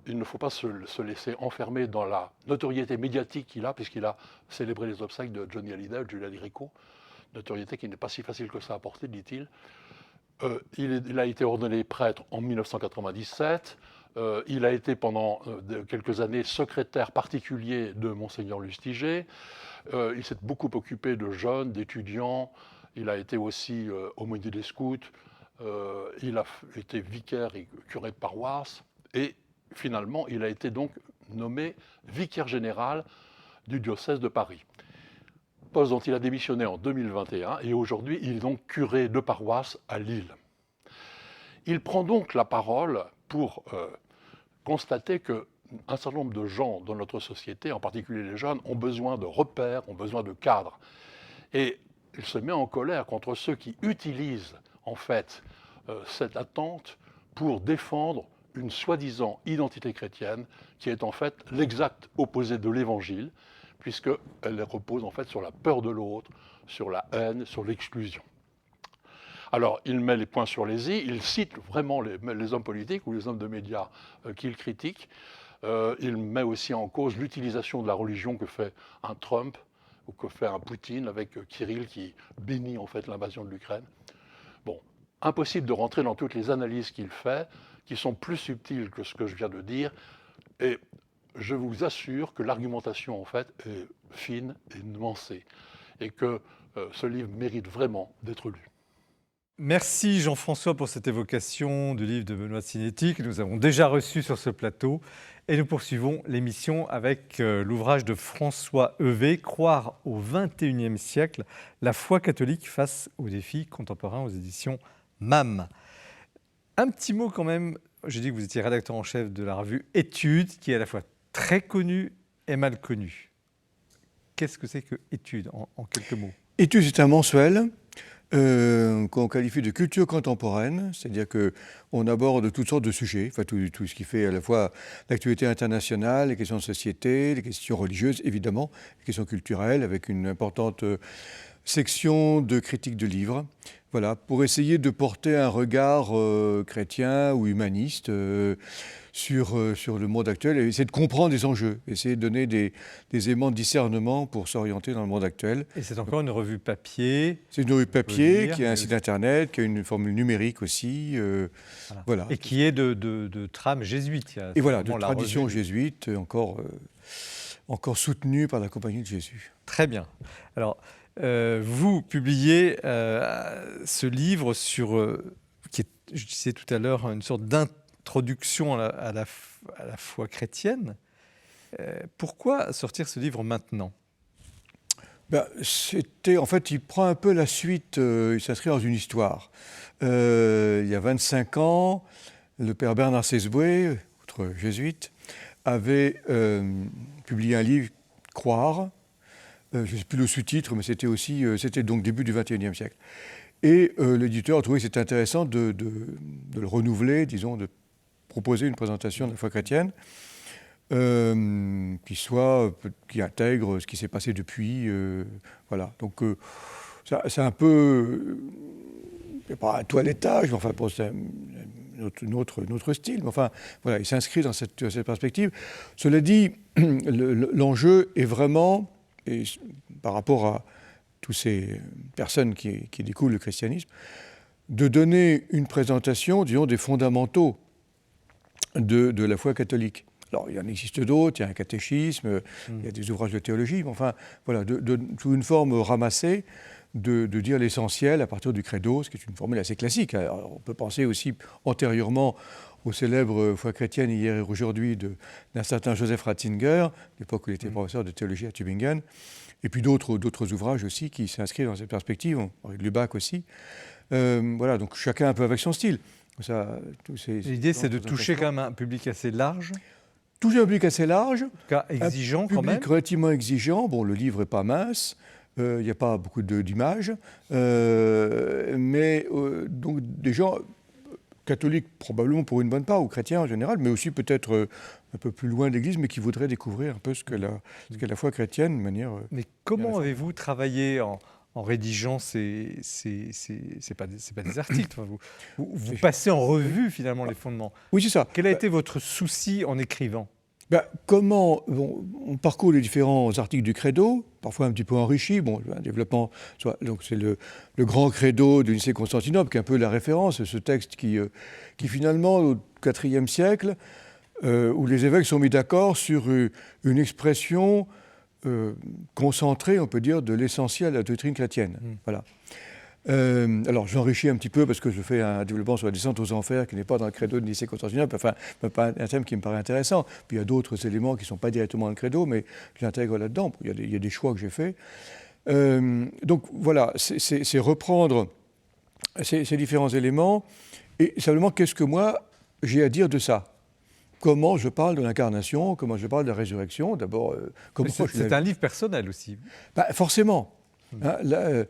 F: Il ne faut pas se laisser enfermer dans la notoriété médiatique qu'il a, puisqu'il a célébré les obsèques de Johnny Hallyday, de Julia Rico, notoriété qui n'est pas si facile que ça à porter, dit-il. Il a été ordonné prêtre en 1997. Il a été pendant quelques années secrétaire particulier de Monseigneur Lustiger. Il s'est beaucoup occupé de jeunes, d'étudiants. Il a été aussi aumônier des scouts. Il a été vicaire et curé de paroisse. Et finalement, il a été donc nommé vicaire général du diocèse de Paris, poste dont il a démissionné en 2021, et aujourd'hui, il est donc curé de paroisse à Lille. Il prend donc la parole pour constater qu'un certain nombre de gens dans notre société, en particulier les jeunes, ont besoin de repères, ont besoin de cadres. Et il se met en colère contre ceux qui utilisent, en fait, cette attente pour défendre une soi-disant identité chrétienne qui est en fait l'exact opposé de l'Évangile, puisqu'elle repose en fait sur la peur de l'autre, sur la haine, sur l'exclusion. Alors, il met les points sur les i, il cite vraiment les hommes politiques ou les hommes de médias qu'il critique. Il met aussi en cause l'utilisation de la religion que fait un Trump ou que fait un Poutine avec Kirill qui bénit en fait l'invasion de l'Ukraine. Bon, impossible de rentrer dans toutes les analyses qu'il fait, qui sont plus subtiles que ce que je viens de dire, et je vous assure que l'argumentation en fait est fine et nuancée, et que ce livre mérite vraiment d'être lu.
A: Merci Jean-François pour cette évocation du livre de Benoît Sinetti que nous avons déjà reçu sur ce plateau. Et nous poursuivons l'émission avec l'ouvrage de François V, Croire au XXIe siècle, la foi catholique face aux défis contemporains aux éditions MAM. Un petit mot quand même, j'ai dit que vous étiez rédacteur en chef de la revue Études, qui est à la fois très connue est mal connu. Qu'est-ce que c'est que Études, en quelques mots?
C: Études, c'est un mensuel qu'on qualifie de culture contemporaine, c'est-à-dire qu'on aborde toutes sortes de sujets, enfin tout ce qui fait à la fois l'actualité internationale, les questions de société, les questions religieuses, évidemment, les questions culturelles, avec une importante section de critique de livres, voilà, pour essayer de porter un regard chrétien ou humaniste sur le monde actuel et essayer de comprendre les enjeux, essayer de donner des éléments de discernement pour s'orienter dans le monde actuel.
A: Et c'est encore une revue papier.
C: C'est une revue papier
A: lire,
C: qui a un site internet, qui a une formule numérique aussi. Voilà.
A: Et qui est de trame jésuite. Il y a
C: Et voilà, de
A: vraiment la
C: tradition
A: revue.
C: jésuite, encore soutenue par la Compagnie de Jésus.
A: Très bien. Alors, vous publiez ce livre sur, qui est, je disais tout à l'heure, une sorte d'introduction à la foi chrétienne. Pourquoi sortir ce livre maintenant?
C: En fait, il prend un peu la suite, il s'inscrit dans une histoire. Il y a 25 ans, le père Bernard Sesboué, autre jésuite, avait publié un livre, Croire. Je ne sais plus le sous-titre, mais c'était donc début du XXIe siècle. Et l'éditeur a trouvé que c'était intéressant de le renouveler, disons, de proposer une présentation de la foi chrétienne qui intègre ce qui s'est passé depuis. Voilà. Donc, c'est un peu, pas un toilettage, mais enfin, c'est notre style. Mais enfin, voilà, il s'inscrit dans cette perspective. Cela dit, l'enjeu est vraiment, et par rapport à toutes ces personnes qui découvrent le christianisme, de donner une présentation, disons, des fondamentaux de la foi catholique. Alors, il y en existe d'autres, il y a un catéchisme, il y a des ouvrages de théologie, mais enfin, voilà, sous une forme ramassée, de dire l'essentiel à partir du credo, ce qui est une formule assez classique. Alors, on peut penser aussi antérieurement au célèbre Foi chrétienne hier et aujourd'hui d'un certain Joseph Ratzinger, à l'époque où il était professeur de théologie à Tübingen, et puis d'autres ouvrages aussi qui s'inscrivent dans cette perspective, avec Lubac aussi. Voilà, donc chacun un peu avec son style.
A: L'idée, c'est de toucher quand même un public assez large.
C: Toucher un public assez large.
A: En tout cas, exigeant quand même.
C: Un public relativement exigeant. Bon, le livre n'est pas mince. Il n'y a pas beaucoup d'images. Mais donc des gens catholiques, probablement pour une bonne part, ou chrétiens en général, mais aussi peut-être un peu plus loin de l'Église, mais qui voudraient découvrir un peu ce qu'est la foi chrétienne de manière...
A: Mais comment avez-vous travaillé en rédigeant c'est pas des articles, enfin, vous passez en revue finalement les fondements.
C: Oui, c'est ça.
A: Quel a été votre souci en écrivant?
C: On parcourt les différents articles du credo, parfois un petit peu enrichis. Bon, un développement, donc c'est le grand credo de Nicée-Constantinople, qui est un peu la référence, ce texte qui finalement, au IVe siècle, où les évêques sont mis d'accord sur une expression concentrée, on peut dire, de l'essentiel de la doctrine chrétienne. Voilà. Alors j'enrichis un petit peu parce que je fais un développement sur la descente aux enfers qui n'est pas dans le credo de Nicée-Constantinople, enfin pas un thème qui me paraît intéressant. Puis il y a d'autres éléments qui ne sont pas directement dans le credo, mais je l'intègre là-dedans. Il y a des choix que j'ai faits. Donc voilà, c'est reprendre ces différents éléments et simplement qu'est-ce que moi j'ai à dire de ça. Comment je parle de l'incarnation, comment je parle de la résurrection. D'abord,
A: c'est un livre personnel aussi.
C: Forcément. Hein, là,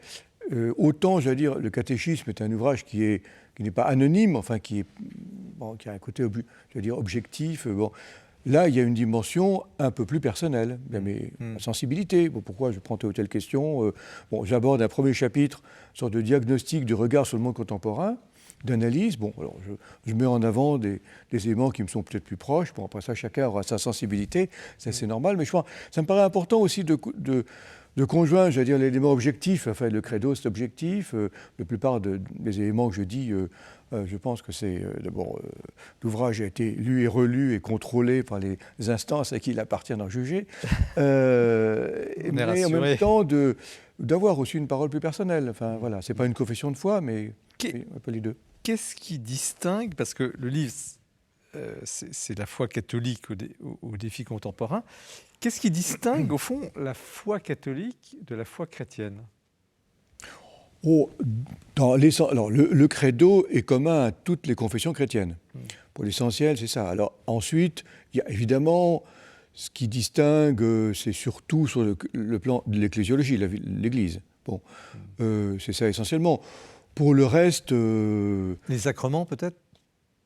C: autant, j'allais dire, le catéchisme est un ouvrage qui n'est pas anonyme, enfin qui a un côté, objectif. Bon. Là, il y a une dimension un peu plus personnelle. Il y a ma sensibilité. Bon, pourquoi je prends telle ou telle question. J'aborde un premier chapitre, une sorte de diagnostic du regard sur le monde contemporain, d'analyse. Bon, alors je mets en avant des éléments qui me sont peut-être plus proches. Bon, après ça, chacun aura sa sensibilité. Ça, c'est normal. Mais je pense, ça me paraît important aussi de conjoindre, j'allais dire, l'élément objectif. Enfin, le credo, c'est objectif. La plupart des éléments que je dis, je pense que c'est... d'abord, l'ouvrage a été lu et relu et contrôlé par les instances à qui il appartient d'en juger. Mais en même temps, d'avoir aussi une parole plus personnelle. Enfin, voilà, c'est pas une confession de foi, mais un peu les deux.
A: Qu'est-ce qui distingue, parce que le livre, c'est la foi catholique au défi contemporain, qu'est-ce qui distingue, au fond, la foi catholique de la foi chrétienne?
C: Alors, le credo est commun à toutes les confessions chrétiennes. Pour l'essentiel, c'est ça. Alors ensuite, il y a évidemment ce qui distingue, c'est surtout sur le plan de l'ecclésiologie, l'Église. Bon, c'est ça essentiellement. Pour le reste...
A: Les sacrements, peut-être?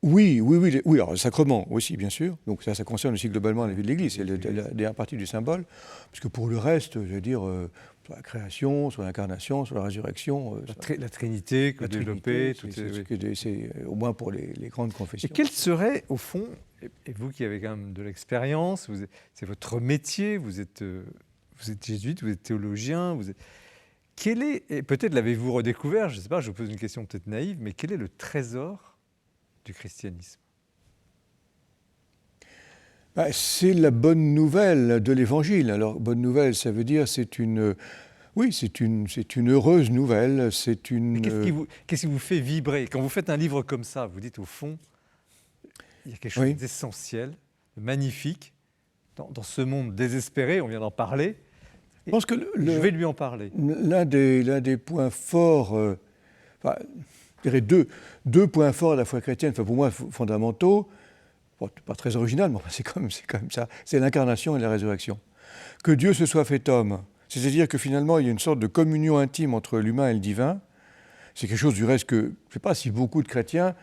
C: Oui, alors le sacrement aussi, bien sûr. Donc ça concerne aussi globalement la vie de l'Église, c'est la dernière partie du symbole. Parce que pour le reste, je veux dire, sur la création, sur l'incarnation, sur la résurrection...
A: la Trinité que vous développez,
C: c'est au moins pour les grandes confessions.
A: Et quel serait, au fond, et vous qui avez quand même de l'expérience, c'est votre métier, vous êtes jésuite, vous êtes théologien, et peut-être l'avez-vous redécouvert, je ne sais pas, je vous pose une question peut-être naïve, mais quel est le trésor du christianisme?
C: C'est la bonne nouvelle de l'Évangile. Alors, bonne nouvelle, ça veut dire c'est une heureuse nouvelle.
A: Qu'est-ce qui vous fait vibrer? Quand vous faites un livre comme ça, vous dites au fond, il y a quelque chose d'essentiel, de magnifique, dans ce monde désespéré, on vient d'en parler.
C: Je pense que
A: je vais lui en parler.
C: L'un des points forts, je dirais deux points forts à la foi chrétienne, pour moi fondamentaux, pas très original, mais c'est quand même ça, c'est l'incarnation et la résurrection. Que Dieu se soit fait homme, c'est-à-dire que finalement il y a une sorte de communion intime entre l'humain et le divin. C'est quelque chose du reste que, je ne sais pas si beaucoup de chrétiens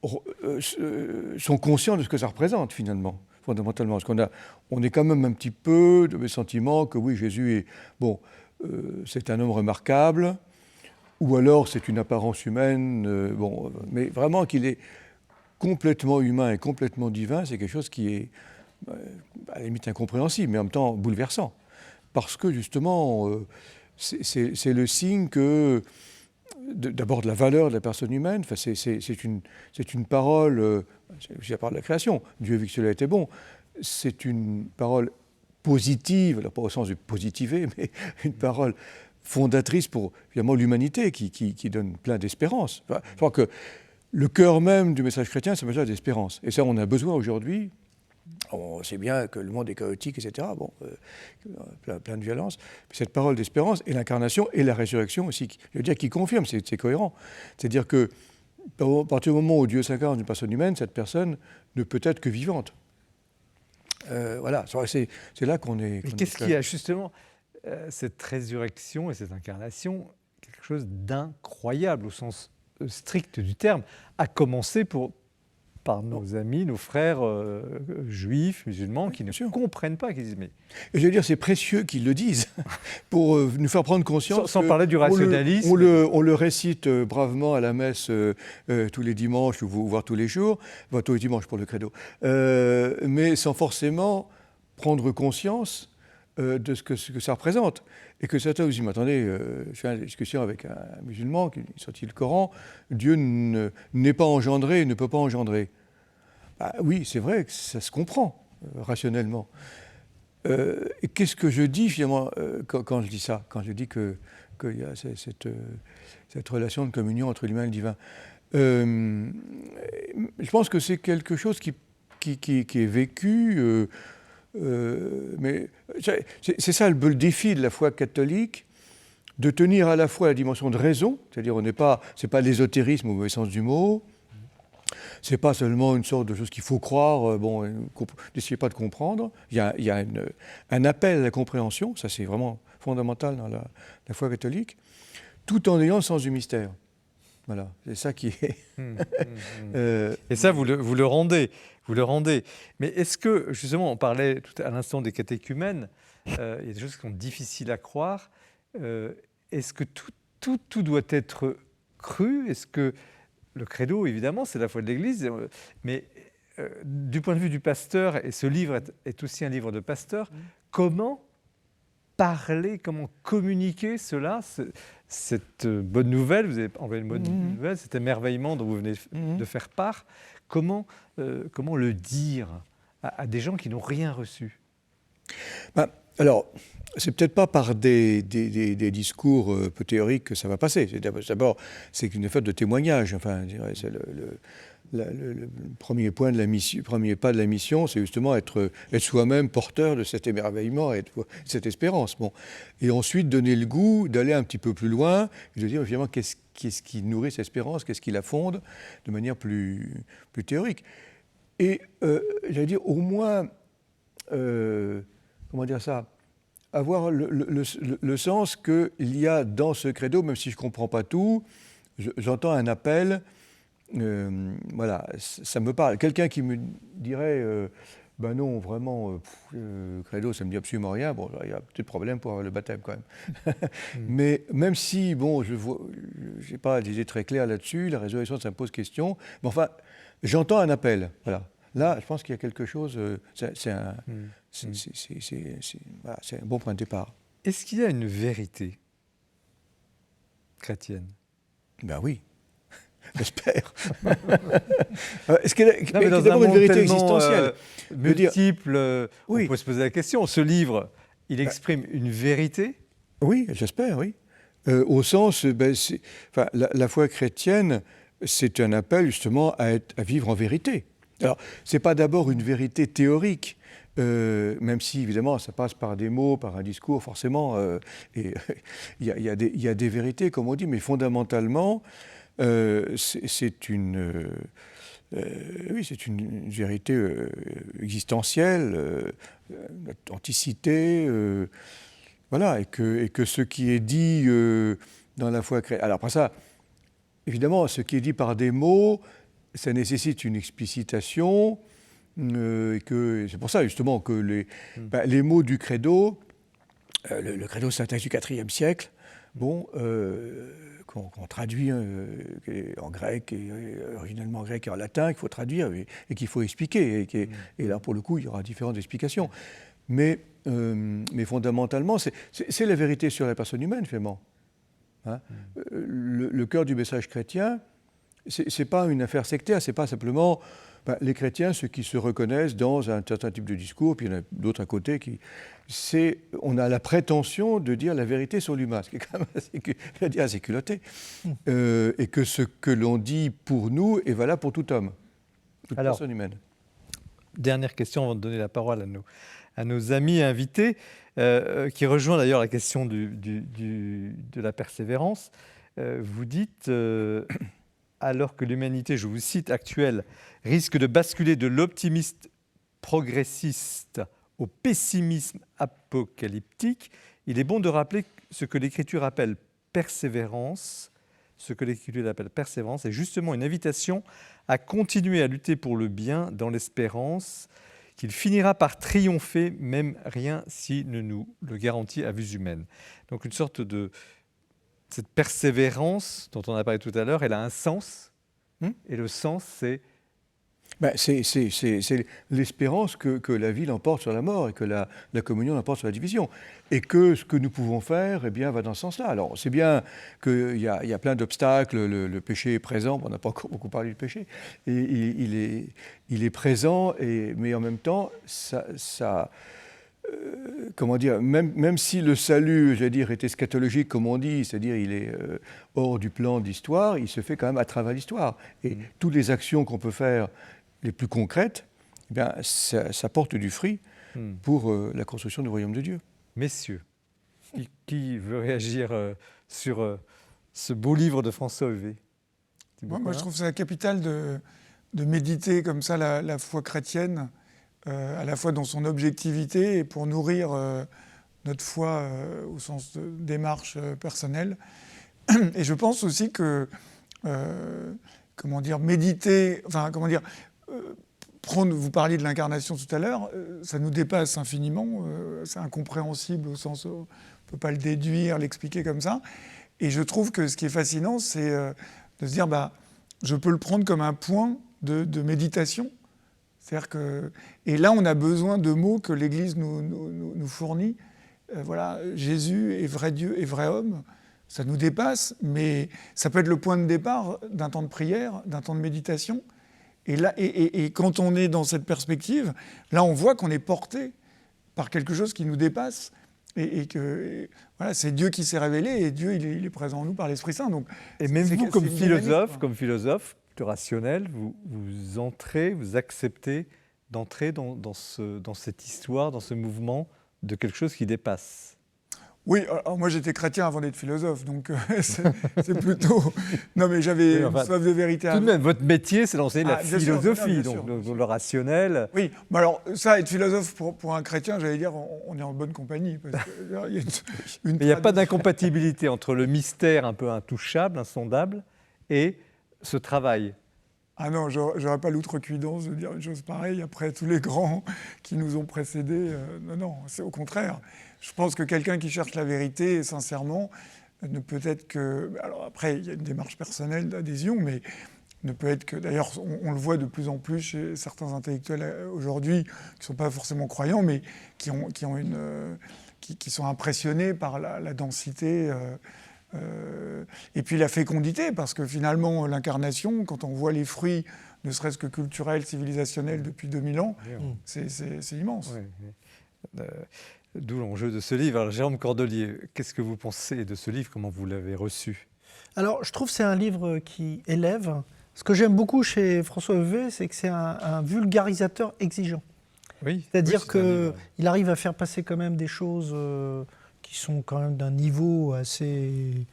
C: sont conscients de ce que ça représente finalement, fondamentalement. Parce on est quand même un petit peu de mes sentiments que oui, Jésus c'est un homme remarquable, ou alors c'est une apparence humaine, mais vraiment qu'il est complètement humain et complètement divin, c'est quelque chose qui est à la limite incompréhensible, mais en même temps bouleversant. Parce que justement, c'est le signe que, d'abord de la valeur de la personne humaine, c'est une parole, je parle de la création, Dieu vu que cela était bon, c'est une parole positive, alors pas au sens de positiver, mais une parole fondatrice pour évidemment l'humanité qui donne plein d'espérance. Enfin, je crois que le cœur même du message chrétien, c'est le message d'espérance. Et ça, on a besoin aujourd'hui. On sait bien que le monde est chaotique, etc. Plein de violence. Mais cette parole d'espérance et l'incarnation et la résurrection aussi, je veux dire, qui confirme, c'est cohérent. C'est-à-dire que à partir du moment où Dieu s'incarne dans une personne humaine, cette personne ne peut être que vivante. Voilà, c'est là qu'on est...
A: Mais qu'est-ce qui a justement cette résurrection et cette incarnation, quelque chose d'incroyable au sens strict du terme, à commencer par nos amis, nos frères juifs, musulmans, qui ne comprennent pas, qui disent mais...
C: Et je veux dire, c'est précieux qu'ils le disent, pour nous faire prendre conscience...
A: Sans parler du rationalisme.
C: On le récite bravement à la messe tous les dimanches, voire tous les jours, tous les dimanches pour le credo, mais sans forcément prendre conscience de ce que ça représente. Et que certains vous disent, mais attendez, je fais une discussion avec un musulman qui sortit le Coran, Dieu n'est pas engendré, ne peut pas engendrer. Oui, c'est vrai que ça se comprend rationnellement. Et qu'est-ce que je dis finalement quand je dis ça, quand je dis qu'il y a cette relation de communion entre l'humain et le divin? Je pense que c'est quelque chose qui est vécu... mais c'est ça le défi de la foi catholique, de tenir à la fois la dimension de raison, c'est-à-dire c'est pas l'ésotérisme au mauvais sens du mot, c'est pas seulement une sorte de chose qu'il faut croire, n'essayez pas de comprendre, il y a un appel à la compréhension, ça c'est vraiment fondamental dans la foi catholique, tout en ayant le sens du mystère. Voilà, c'est ça qui est...
A: Et ça, vous le rendez. Vous le rendez. Mais est-ce que, justement, on parlait tout à l'instant des catéchumènes, il y a des choses qui sont difficiles à croire. Est-ce que tout doit être cru? Est-ce que le credo, évidemment, c'est la foi de l'Église, mais du point de vue du pasteur, et ce livre est aussi un livre de pasteur, comment parler, comment communiquer cela, cette bonne nouvelle, vous avez envoyé une bonne nouvelle, cet émerveillement dont vous venez de faire part, comment le dire à des gens qui n'ont rien reçu?
C: Alors, c'est peut-être pas par des discours peu théoriques que ça va passer. D'abord, c'est une affaire de témoignage. Enfin, je dirais, c'est le premier point de la mission, premier pas de la mission, c'est justement être soi-même porteur de cet émerveillement et de cette espérance. Bon. Et ensuite, donner le goût d'aller un petit peu plus loin et de dire finalement qu'est-ce qui nourrit cette espérance, qu'est-ce qui la fonde de manière plus théorique. Et j'allais dire, au moins comment dire ça, avoir le sens qu'il y a dans ce credo, même si je ne comprends pas tout, j'entends un appel, voilà, ça me parle. Quelqu'un qui me dirait, ben non, vraiment, credo, ça ne me dit absolument rien, bon, il y a peut-être problème pour avoir le baptême quand même. Mais même si, bon, je n'ai pas d'idée très claire là-dessus, la résurrection, ça me pose question, mais enfin, j'entends un appel, voilà. Là, je pense qu'il y a quelque chose, c'est un bon point de départ.
A: Est-ce qu'il y a une vérité chrétienne?
C: Ben oui, j'espère. Est-ce qu'il y a
A: dans
C: d'abord
A: un
C: une
A: monde
C: vérité
A: tellement,
C: existentielle
A: multiple,
C: oui.
A: on peut se poser la question, ce livre, il exprime une vérité?
C: Oui, j'espère, oui. Au sens, la foi chrétienne, c'est un appel justement à vivre en vérité. Alors, ce n'est pas d'abord une vérité théorique, même si évidemment ça passe par des mots, par un discours, forcément, et il y a des vérités, comme on dit, mais fondamentalement, c'est une vérité existentielle, d'authenticité, voilà, et que ce qui est dit dans la foi chrétienne. Alors après ça, évidemment, ce qui est dit par des mots, ça nécessite une explicitation, et c'est pour ça justement que les mots du credo, le credo c'est un texte du IVe siècle, bon, qu'on traduit en grec, et originellement en grec et en latin, qu'il faut traduire et qu'il faut expliquer. Et là, pour le coup, il y aura différentes explications. Mais fondamentalement, c'est la vérité sur la personne humaine, finalement. Hein. Le cœur du message chrétien, c'est pas une affaire sectaire, c'est pas simplement les chrétiens, ceux qui se reconnaissent dans un certain type de discours, puis il y en a d'autres à côté on a la prétention de dire la vérité sur l'humain, ce qui est quand même assez culotté, et que ce que l'on dit pour nous est valable pour tout homme, toute personne humaine.
A: Dernière question avant de donner la parole à nos amis invités, qui rejoint d'ailleurs la question de la persévérance. Vous dites... alors que l'humanité, je vous cite, actuelle, risque de basculer de l'optimisme progressiste au pessimisme apocalyptique, il est bon de rappeler ce que l'Écriture appelle persévérance. Ce que l'Écriture appelle persévérance est justement une invitation à continuer à lutter pour le bien dans l'espérance qu'il finira par triompher, même rien s'il ne nous le garantit à vue humaine. Donc une sorte de... Cette persévérance dont on a parlé tout à l'heure, elle a un sens. Et le sens, c'est...
C: C'est l'espérance que la vie l'emporte sur la mort et que la communion l'emporte sur la division. Et que ce que nous pouvons faire va dans ce sens-là. Alors, c'est bien qu'il y a plein d'obstacles, le péché est présent, on n'a pas encore beaucoup parlé du péché, et il est présent, mais en même temps, comment dire, même si le salut, j'allais dire, est eschatologique, comme on dit, c'est-à-dire il est hors du plan d'histoire, il se fait quand même à travers l'histoire. Et toutes les actions qu'on peut faire, les plus concrètes, ça porte du fruit pour la construction du royaume de Dieu.
A: Messieurs, qui veut réagir sur ce beau livre de François Heuvet?
D: Moi, je trouve ça capital de méditer comme ça la foi chrétienne, à la fois dans son objectivité et pour nourrir notre foi au sens de démarche personnelle. Et je pense aussi que, méditer, vous parliez de l'incarnation tout à l'heure, ça nous dépasse infiniment, c'est incompréhensible au sens où on ne peut pas le déduire, l'expliquer comme ça. Et je trouve que ce qui est fascinant, c'est de se dire, je peux le prendre comme un point de méditation. C'est-à-dire que, et là, on a besoin de mots que l'Église nous fournit. Voilà, Jésus est vrai Dieu et vrai homme. Ça nous dépasse, mais ça peut être le point de départ d'un temps de prière, d'un temps de méditation. Et là, et quand on est dans cette perspective, là, on voit qu'on est porté par quelque chose qui nous dépasse. Et que voilà, c'est Dieu qui s'est révélé, et Dieu, il est présent en nous par l'Esprit Saint. Donc,
A: et même vous, comme philosophe, rationnel, vous entrez, vous acceptez d'entrer dans cette histoire, dans ce mouvement de quelque chose qui dépasse.
D: Oui, alors moi j'étais chrétien avant d'être philosophe, donc c'est plutôt... Non mais j'avais une soif de vérité.
A: Tout de même, votre métier, c'est d'enseigner la philosophie,
D: sûr,
A: donc le rationnel.
D: Oui, mais alors ça, être philosophe pour un chrétien, j'allais dire, on est en bonne compagnie. Parce que, il y a
A: Mais il n'y a pas d'incompatibilité entre le mystère un peu intouchable, insondable, et ce travail.
D: Ah non, j'aurais pas l'outrecuidance de dire une chose pareille après tous les grands qui nous ont précédés. Non, c'est au contraire. Je pense que quelqu'un qui cherche la vérité, sincèrement, ne peut être que... Alors après, il y a une démarche personnelle d'adhésion, mais ne peut être que... D'ailleurs, on le voit de plus en plus chez certains intellectuels aujourd'hui, qui ne sont pas forcément croyants, mais qui sont impressionnés par la densité... et puis la fécondité, parce que finalement, l'incarnation, quand on voit les fruits, ne serait-ce que culturels, civilisationnels, depuis 2000 ans, c'est immense.
A: Oui. D'où l'enjeu de ce livre. Alors, Jérôme Cordelier, qu'est-ce que vous pensez de ce livre? Comment vous l'avez reçu?
B: Alors, je trouve que c'est un livre qui élève. Ce que j'aime beaucoup chez François Heuvet, c'est que c'est un vulgarisateur exigeant.
A: Oui.
B: C'est-à-dire qu'il arrive à faire passer quand même des choses... qui sont quand même d'un niveau assez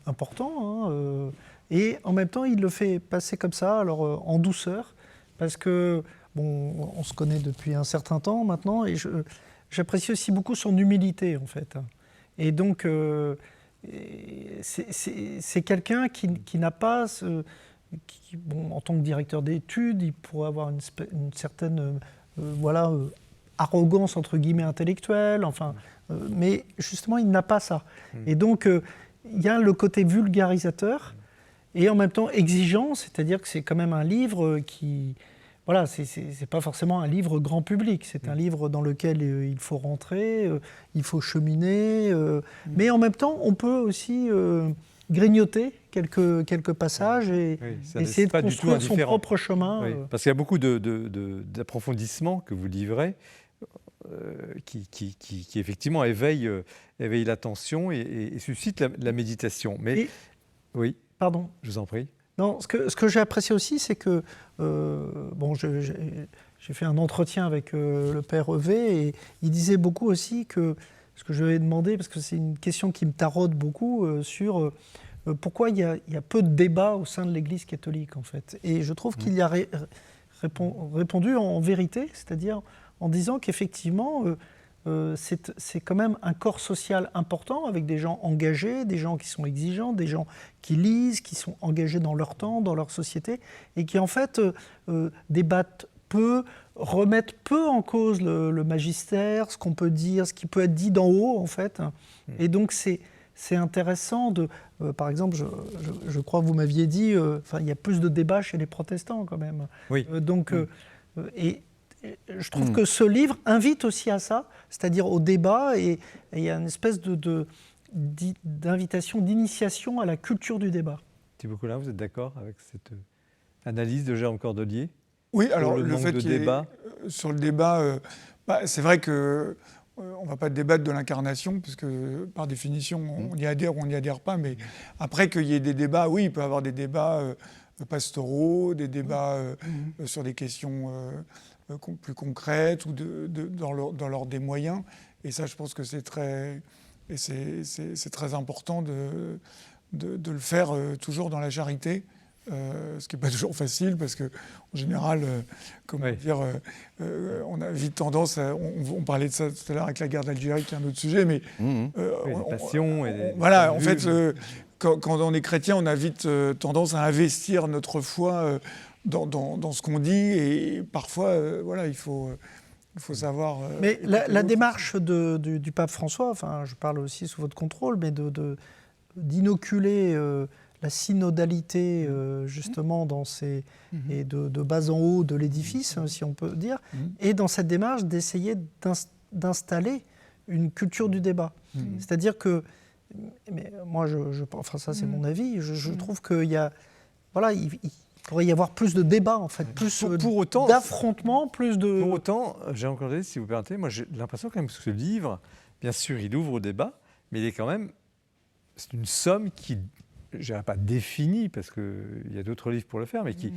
B: important. Et en même temps, il le fait passer comme ça, alors en douceur, parce que, bon, on se connaît depuis un certain temps maintenant, et j'apprécie aussi beaucoup son humilité, en fait. Et donc, c'est quelqu'un qui n'a pas... bon, en tant que directeur d'études, il pourrait avoir une certaine arrogance, entre guillemets, intellectuelle, enfin... mais justement, il n'a pas ça. Et donc, il y a le côté vulgarisateur et en même temps exigeant, c'est-à-dire que c'est quand même un livre qui... Voilà, c'est pas forcément un livre grand public, c'est un livre dans lequel il faut rentrer, il faut cheminer, mais en même temps, on peut aussi grignoter quelques passages et essayer de construire son propre chemin.
A: Oui, parce qu'il y a beaucoup d'approfondissements que vous livrez, qui effectivement éveille l'attention et suscite la méditation. Mais oui,
B: pardon.
A: Je vous en prie.
B: Non, ce que j'ai apprécié aussi, c'est que bon, j'ai fait un entretien avec le père Heuvet et il disait beaucoup aussi que ce que je lui ai demandé, parce que c'est une question qui me taraude beaucoup sur pourquoi il y a peu de débats au sein de l'Église catholique en fait. Et je trouve qu'il y a répondu en vérité, c'est-à-dire en disant qu'effectivement, c'est quand même un corps social important avec des gens engagés, des gens qui sont exigeants, des gens qui lisent, qui sont engagés dans leur temps, dans leur société, et qui en fait débattent peu, remettent peu en cause le magistère, ce qu'on peut dire, ce qui peut être dit d'en haut en fait. Et donc c'est intéressant de... par exemple, je crois que vous m'aviez dit, il y a plus de débats chez les protestants quand même.
A: Oui.
B: Et je trouve que ce livre invite aussi à ça, c'est-à-dire au débat, et il y a une espèce d'invitation, d'initiation à la culture du débat.
A: Thibaut Collin, vous êtes d'accord avec cette analyse de Jérôme Cordelier?
D: Oui, alors le fait
A: qu'il y ait
D: sur le débat, c'est vrai que on ne va pas débattre de l'incarnation, puisque par définition, on y adhère ou on n'y adhère pas, mais après qu'il y ait des débats, oui, il peut y avoir des débats pastoraux, des débats sur des questions plus concrètes ou dans l'ordre des moyens. Et ça, je pense que c'est très important de le faire toujours dans la charité. Ce qui n'est pas toujours facile parce qu'en général, on a vite tendance à... On parlait de ça tout à l'heure avec la guerre d'Algérie, qui est un autre sujet, mais...
A: les passions et
D: voilà, en fait, quand on est chrétien, on a vite tendance à investir notre foi dans ce qu'on dit et parfois, il faut savoir...
B: mais la démarche du pape François, enfin, je parle aussi sous votre contrôle, mais d'inoculer... la synodalité, justement, et de bas en haut de l'édifice, si on peut dire, et dans cette démarche d'essayer d'installer une culture du débat. C'est-à-dire que, mais moi, enfin ça c'est mon avis, je trouve qu'il y a, il pourrait y avoir plus de débats, en fait, plus d'affrontements, plus de...
A: Pour autant, j'ai encore dit, si vous permettez, moi j'ai l'impression quand même que ce livre, bien sûr, il ouvre au débat, mais il est quand même, c'est une somme qui... je dirais pas défini, parce qu'il y a d'autres livres pour le faire, mais qui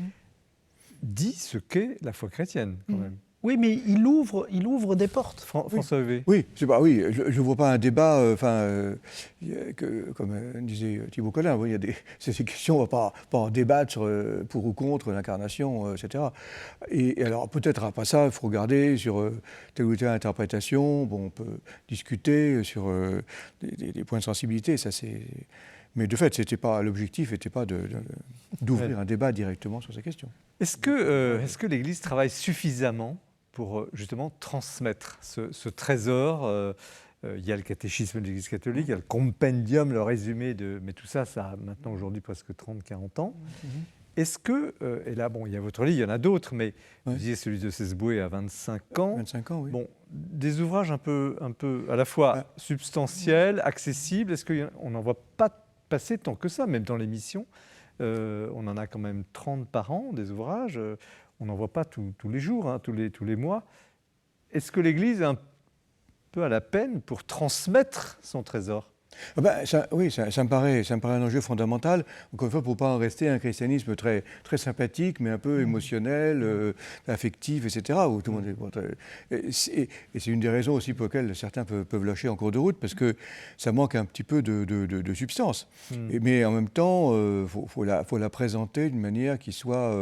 A: dit ce qu'est la foi chrétienne, quand même.
B: Oui, mais il ouvre des portes.
A: François Huvet.
C: Oui, je ne vois pas un débat, comme disait Thibaut Collin, il y a ces questions, on ne va pas en débattre sur, pour ou contre l'incarnation, etc. Et alors, peut-être après ça, il faut regarder sur telle ou telle interprétation, bon, on peut discuter sur des points de sensibilité, ça c'est... Mais de fait, l'objectif n'était pas d'ouvrir un débat directement sur ces questions.
A: Est-ce que l'Église travaille suffisamment pour justement transmettre ce trésor? Il y a le catéchisme de l'Église catholique, il y a le compendium, le résumé mais tout ça, ça a maintenant aujourd'hui presque 30-40 ans. Est-ce que, et là, bon, il y a votre livre, il y en a d'autres, mais vous disiez celui de Cesboué à 25 ans.
C: 25 ans, oui.
A: Bon, des ouvrages un peu à la fois substantiels, accessibles, est-ce qu'on n'en voit pas passer tant que ça, même dans l'émission? On en a quand même 30 par an, des ouvrages. On n'en voit pas tous les jours, hein, tous les mois. Est-ce que l'Église est un peu à la peine pour transmettre son trésor?
C: Oui, ça me paraît un enjeu fondamental. Encore une fois, pour ne pas en rester un christianisme très, très sympathique, mais un peu émotionnel, affectif, etc. Où tout le monde et c'est une des raisons aussi pour lesquelles certains peuvent lâcher en cours de route, parce que ça manque un petit peu de substance. Mais en même temps, faut la présenter d'une manière qui soit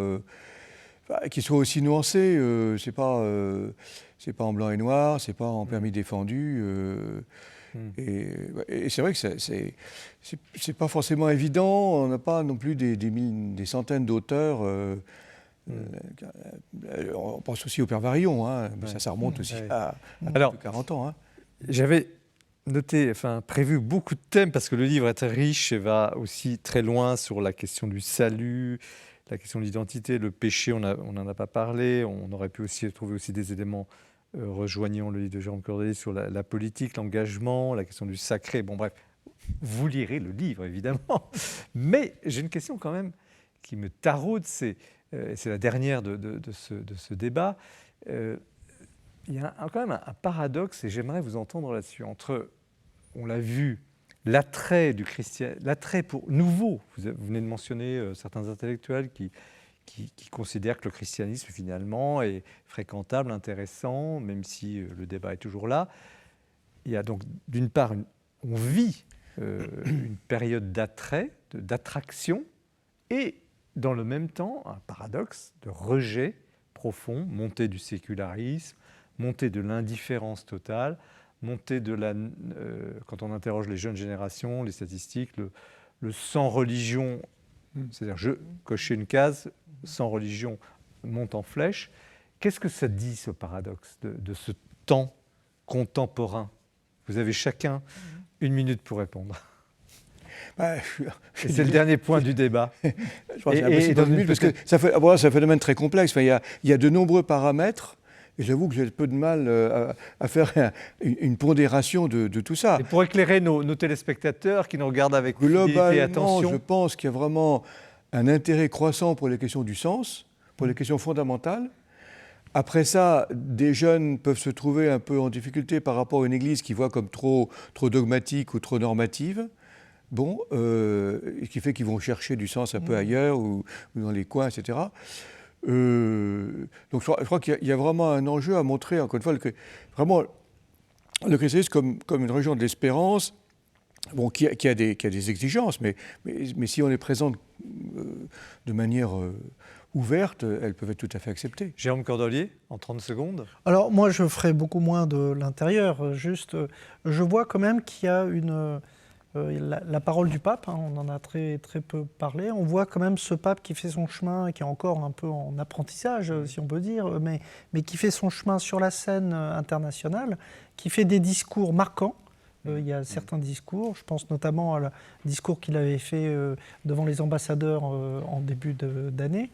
C: aussi nuancée. C'est pas en blanc et noir, c'est pas en permis défendu. Et c'est vrai que c'est pas forcément évident. On n'a pas non plus des centaines d'auteurs. On pense aussi au Père Varillon, hein, mais ça remonte aussi à 40 ans. Hein.
A: J'avais prévu beaucoup de thèmes parce que le livre est très riche et va aussi très loin sur la question du salut, la question de l'identité, le péché. On n'en a pas parlé. On aurait pu aussi trouver aussi des éléments rejoignant le livre de Jérôme Cordelier sur la politique, l'engagement, la question du sacré. Bon, bref, vous lirez le livre, évidemment. Mais j'ai une question quand même qui me taraude, c'est la dernière de ce débat. Il y a quand même un paradoxe, et j'aimerais vous entendre là-dessus, entre, on l'a vu, l'attrait du christianisme, l'attrait pour nouveau, vous venez de mentionner certains intellectuels qui considèrent que le christianisme, finalement, est fréquentable, intéressant, même si le débat est toujours là. Il y a donc, d'une part, on vit une période d'attrait, d'attraction, et dans le même temps, un paradoxe de rejet profond, montée du sécularisme, montée de l'indifférence totale, montée quand on interroge les jeunes générations, les statistiques, le sans religion, c'est-à-dire cocher une case, sans religion monte en flèche. Qu'est-ce que ça dit, ce paradoxe de ce temps contemporain? Vous avez chacun 1 minute pour répondre. C'est le dernier point du débat.
C: Je pense parce que c'est un phénomène très complexe. Il y a de nombreux paramètres. Et j'avoue que j'ai peu de mal à faire une pondération de tout ça.
A: Et pour éclairer nos téléspectateurs qui nous regardent avec fidélité et attention.
C: Je pense qu'il y a vraiment un intérêt croissant pour les questions du sens, pour les questions fondamentales. Après ça, des jeunes peuvent se trouver un peu en difficulté par rapport à une église qui voit comme trop dogmatique ou trop normative. Bon, ce qui fait qu'ils vont chercher du sens un peu ailleurs ou dans les coins, etc. Donc je crois qu'il y a vraiment un enjeu à montrer, encore une fois, vraiment le christianisme comme une religion de l'espérance, bon, qui a des exigences, mais si on est présent de manière ouverte, elles peuvent être tout à fait acceptées.
A: Jérôme Cordelier, en 30 secondes.
B: Alors moi, je ferai beaucoup moins de l'intérieur. Juste, je vois quand même qu'il y a la parole du pape, hein, on en a très, très peu parlé. On voit quand même ce pape qui fait son chemin, et qui est encore un peu en apprentissage, si on peut dire, mais qui fait son chemin sur la scène internationale, qui fait des discours marquants. Il y a certains discours, je pense notamment au discours qu'il avait fait devant les ambassadeurs en début d'année.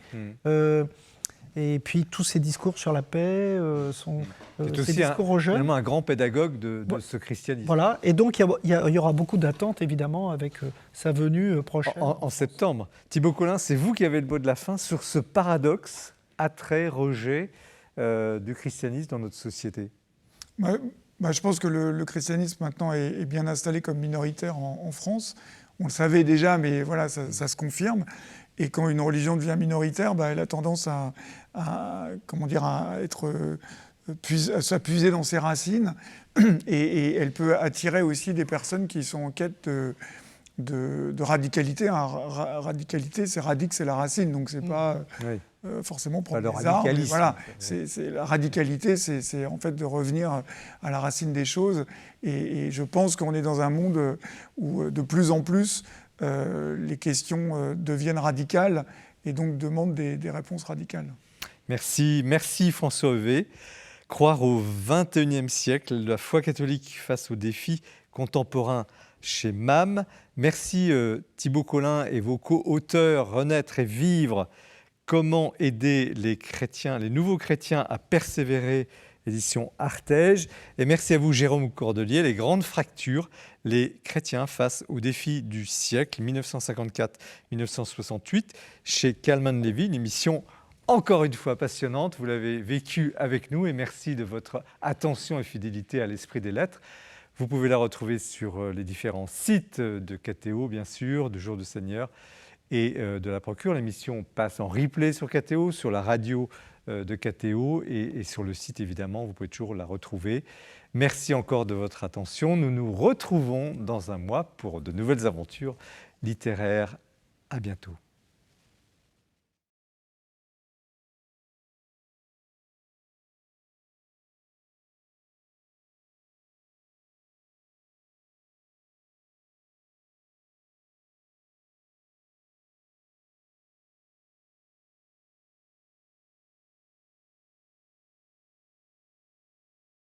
B: Et puis tous ces discours sur la paix sont ces discours aux jeunes.
A: Finalement un grand pédagogue de ce christianisme.
B: Voilà, et donc il y aura beaucoup d'attentes évidemment avec sa venue prochaine.
A: En septembre. Thibaut Collin, c'est vous qui avez le mot de la fin sur ce paradoxe, attrait, rejet du christianisme dans notre société.
D: Je pense que le christianisme maintenant est bien installé comme minoritaire en France. On le savait déjà, mais voilà, ça se confirme. Et quand une religion devient minoritaire, elle a tendance à s'appuyer dans ses racines et elle peut attirer aussi des personnes qui sont en quête de radicalité. Radicalité, c'est la racine, donc c'est pas forcément prendre des armes. Voilà, la radicalité, c'est en fait de revenir à la racine des choses. Et je pense qu'on est dans un monde où de plus en plus les questions deviennent radicales et donc demandent des réponses radicales.
A: Merci François Heuvet. Croire au XXIe siècle, la foi catholique face aux défis contemporains chez MAM. Merci Thibaut Collin et vos co-auteurs Renaître et vivre, comment aider les chrétiens, les nouveaux chrétiens à persévérer, édition Artege. Et merci à vous Jérôme Cordelier, Les grandes fractures, les chrétiens face aux défis du siècle, 1954-1968, chez Kalman Levy, une émission encore une fois passionnante. Vous l'avez vécue avec nous et merci de votre attention et fidélité à l'Esprit des Lettres. Vous pouvez la retrouver sur les différents sites de KTO, bien sûr, du Jour du Seigneur et de la Procure. L'émission passe en replay sur KTO, sur la radio de KTO et sur le site, évidemment, vous pouvez toujours la retrouver. Merci encore de votre attention. Nous nous retrouvons dans un mois pour de nouvelles aventures littéraires. À bientôt.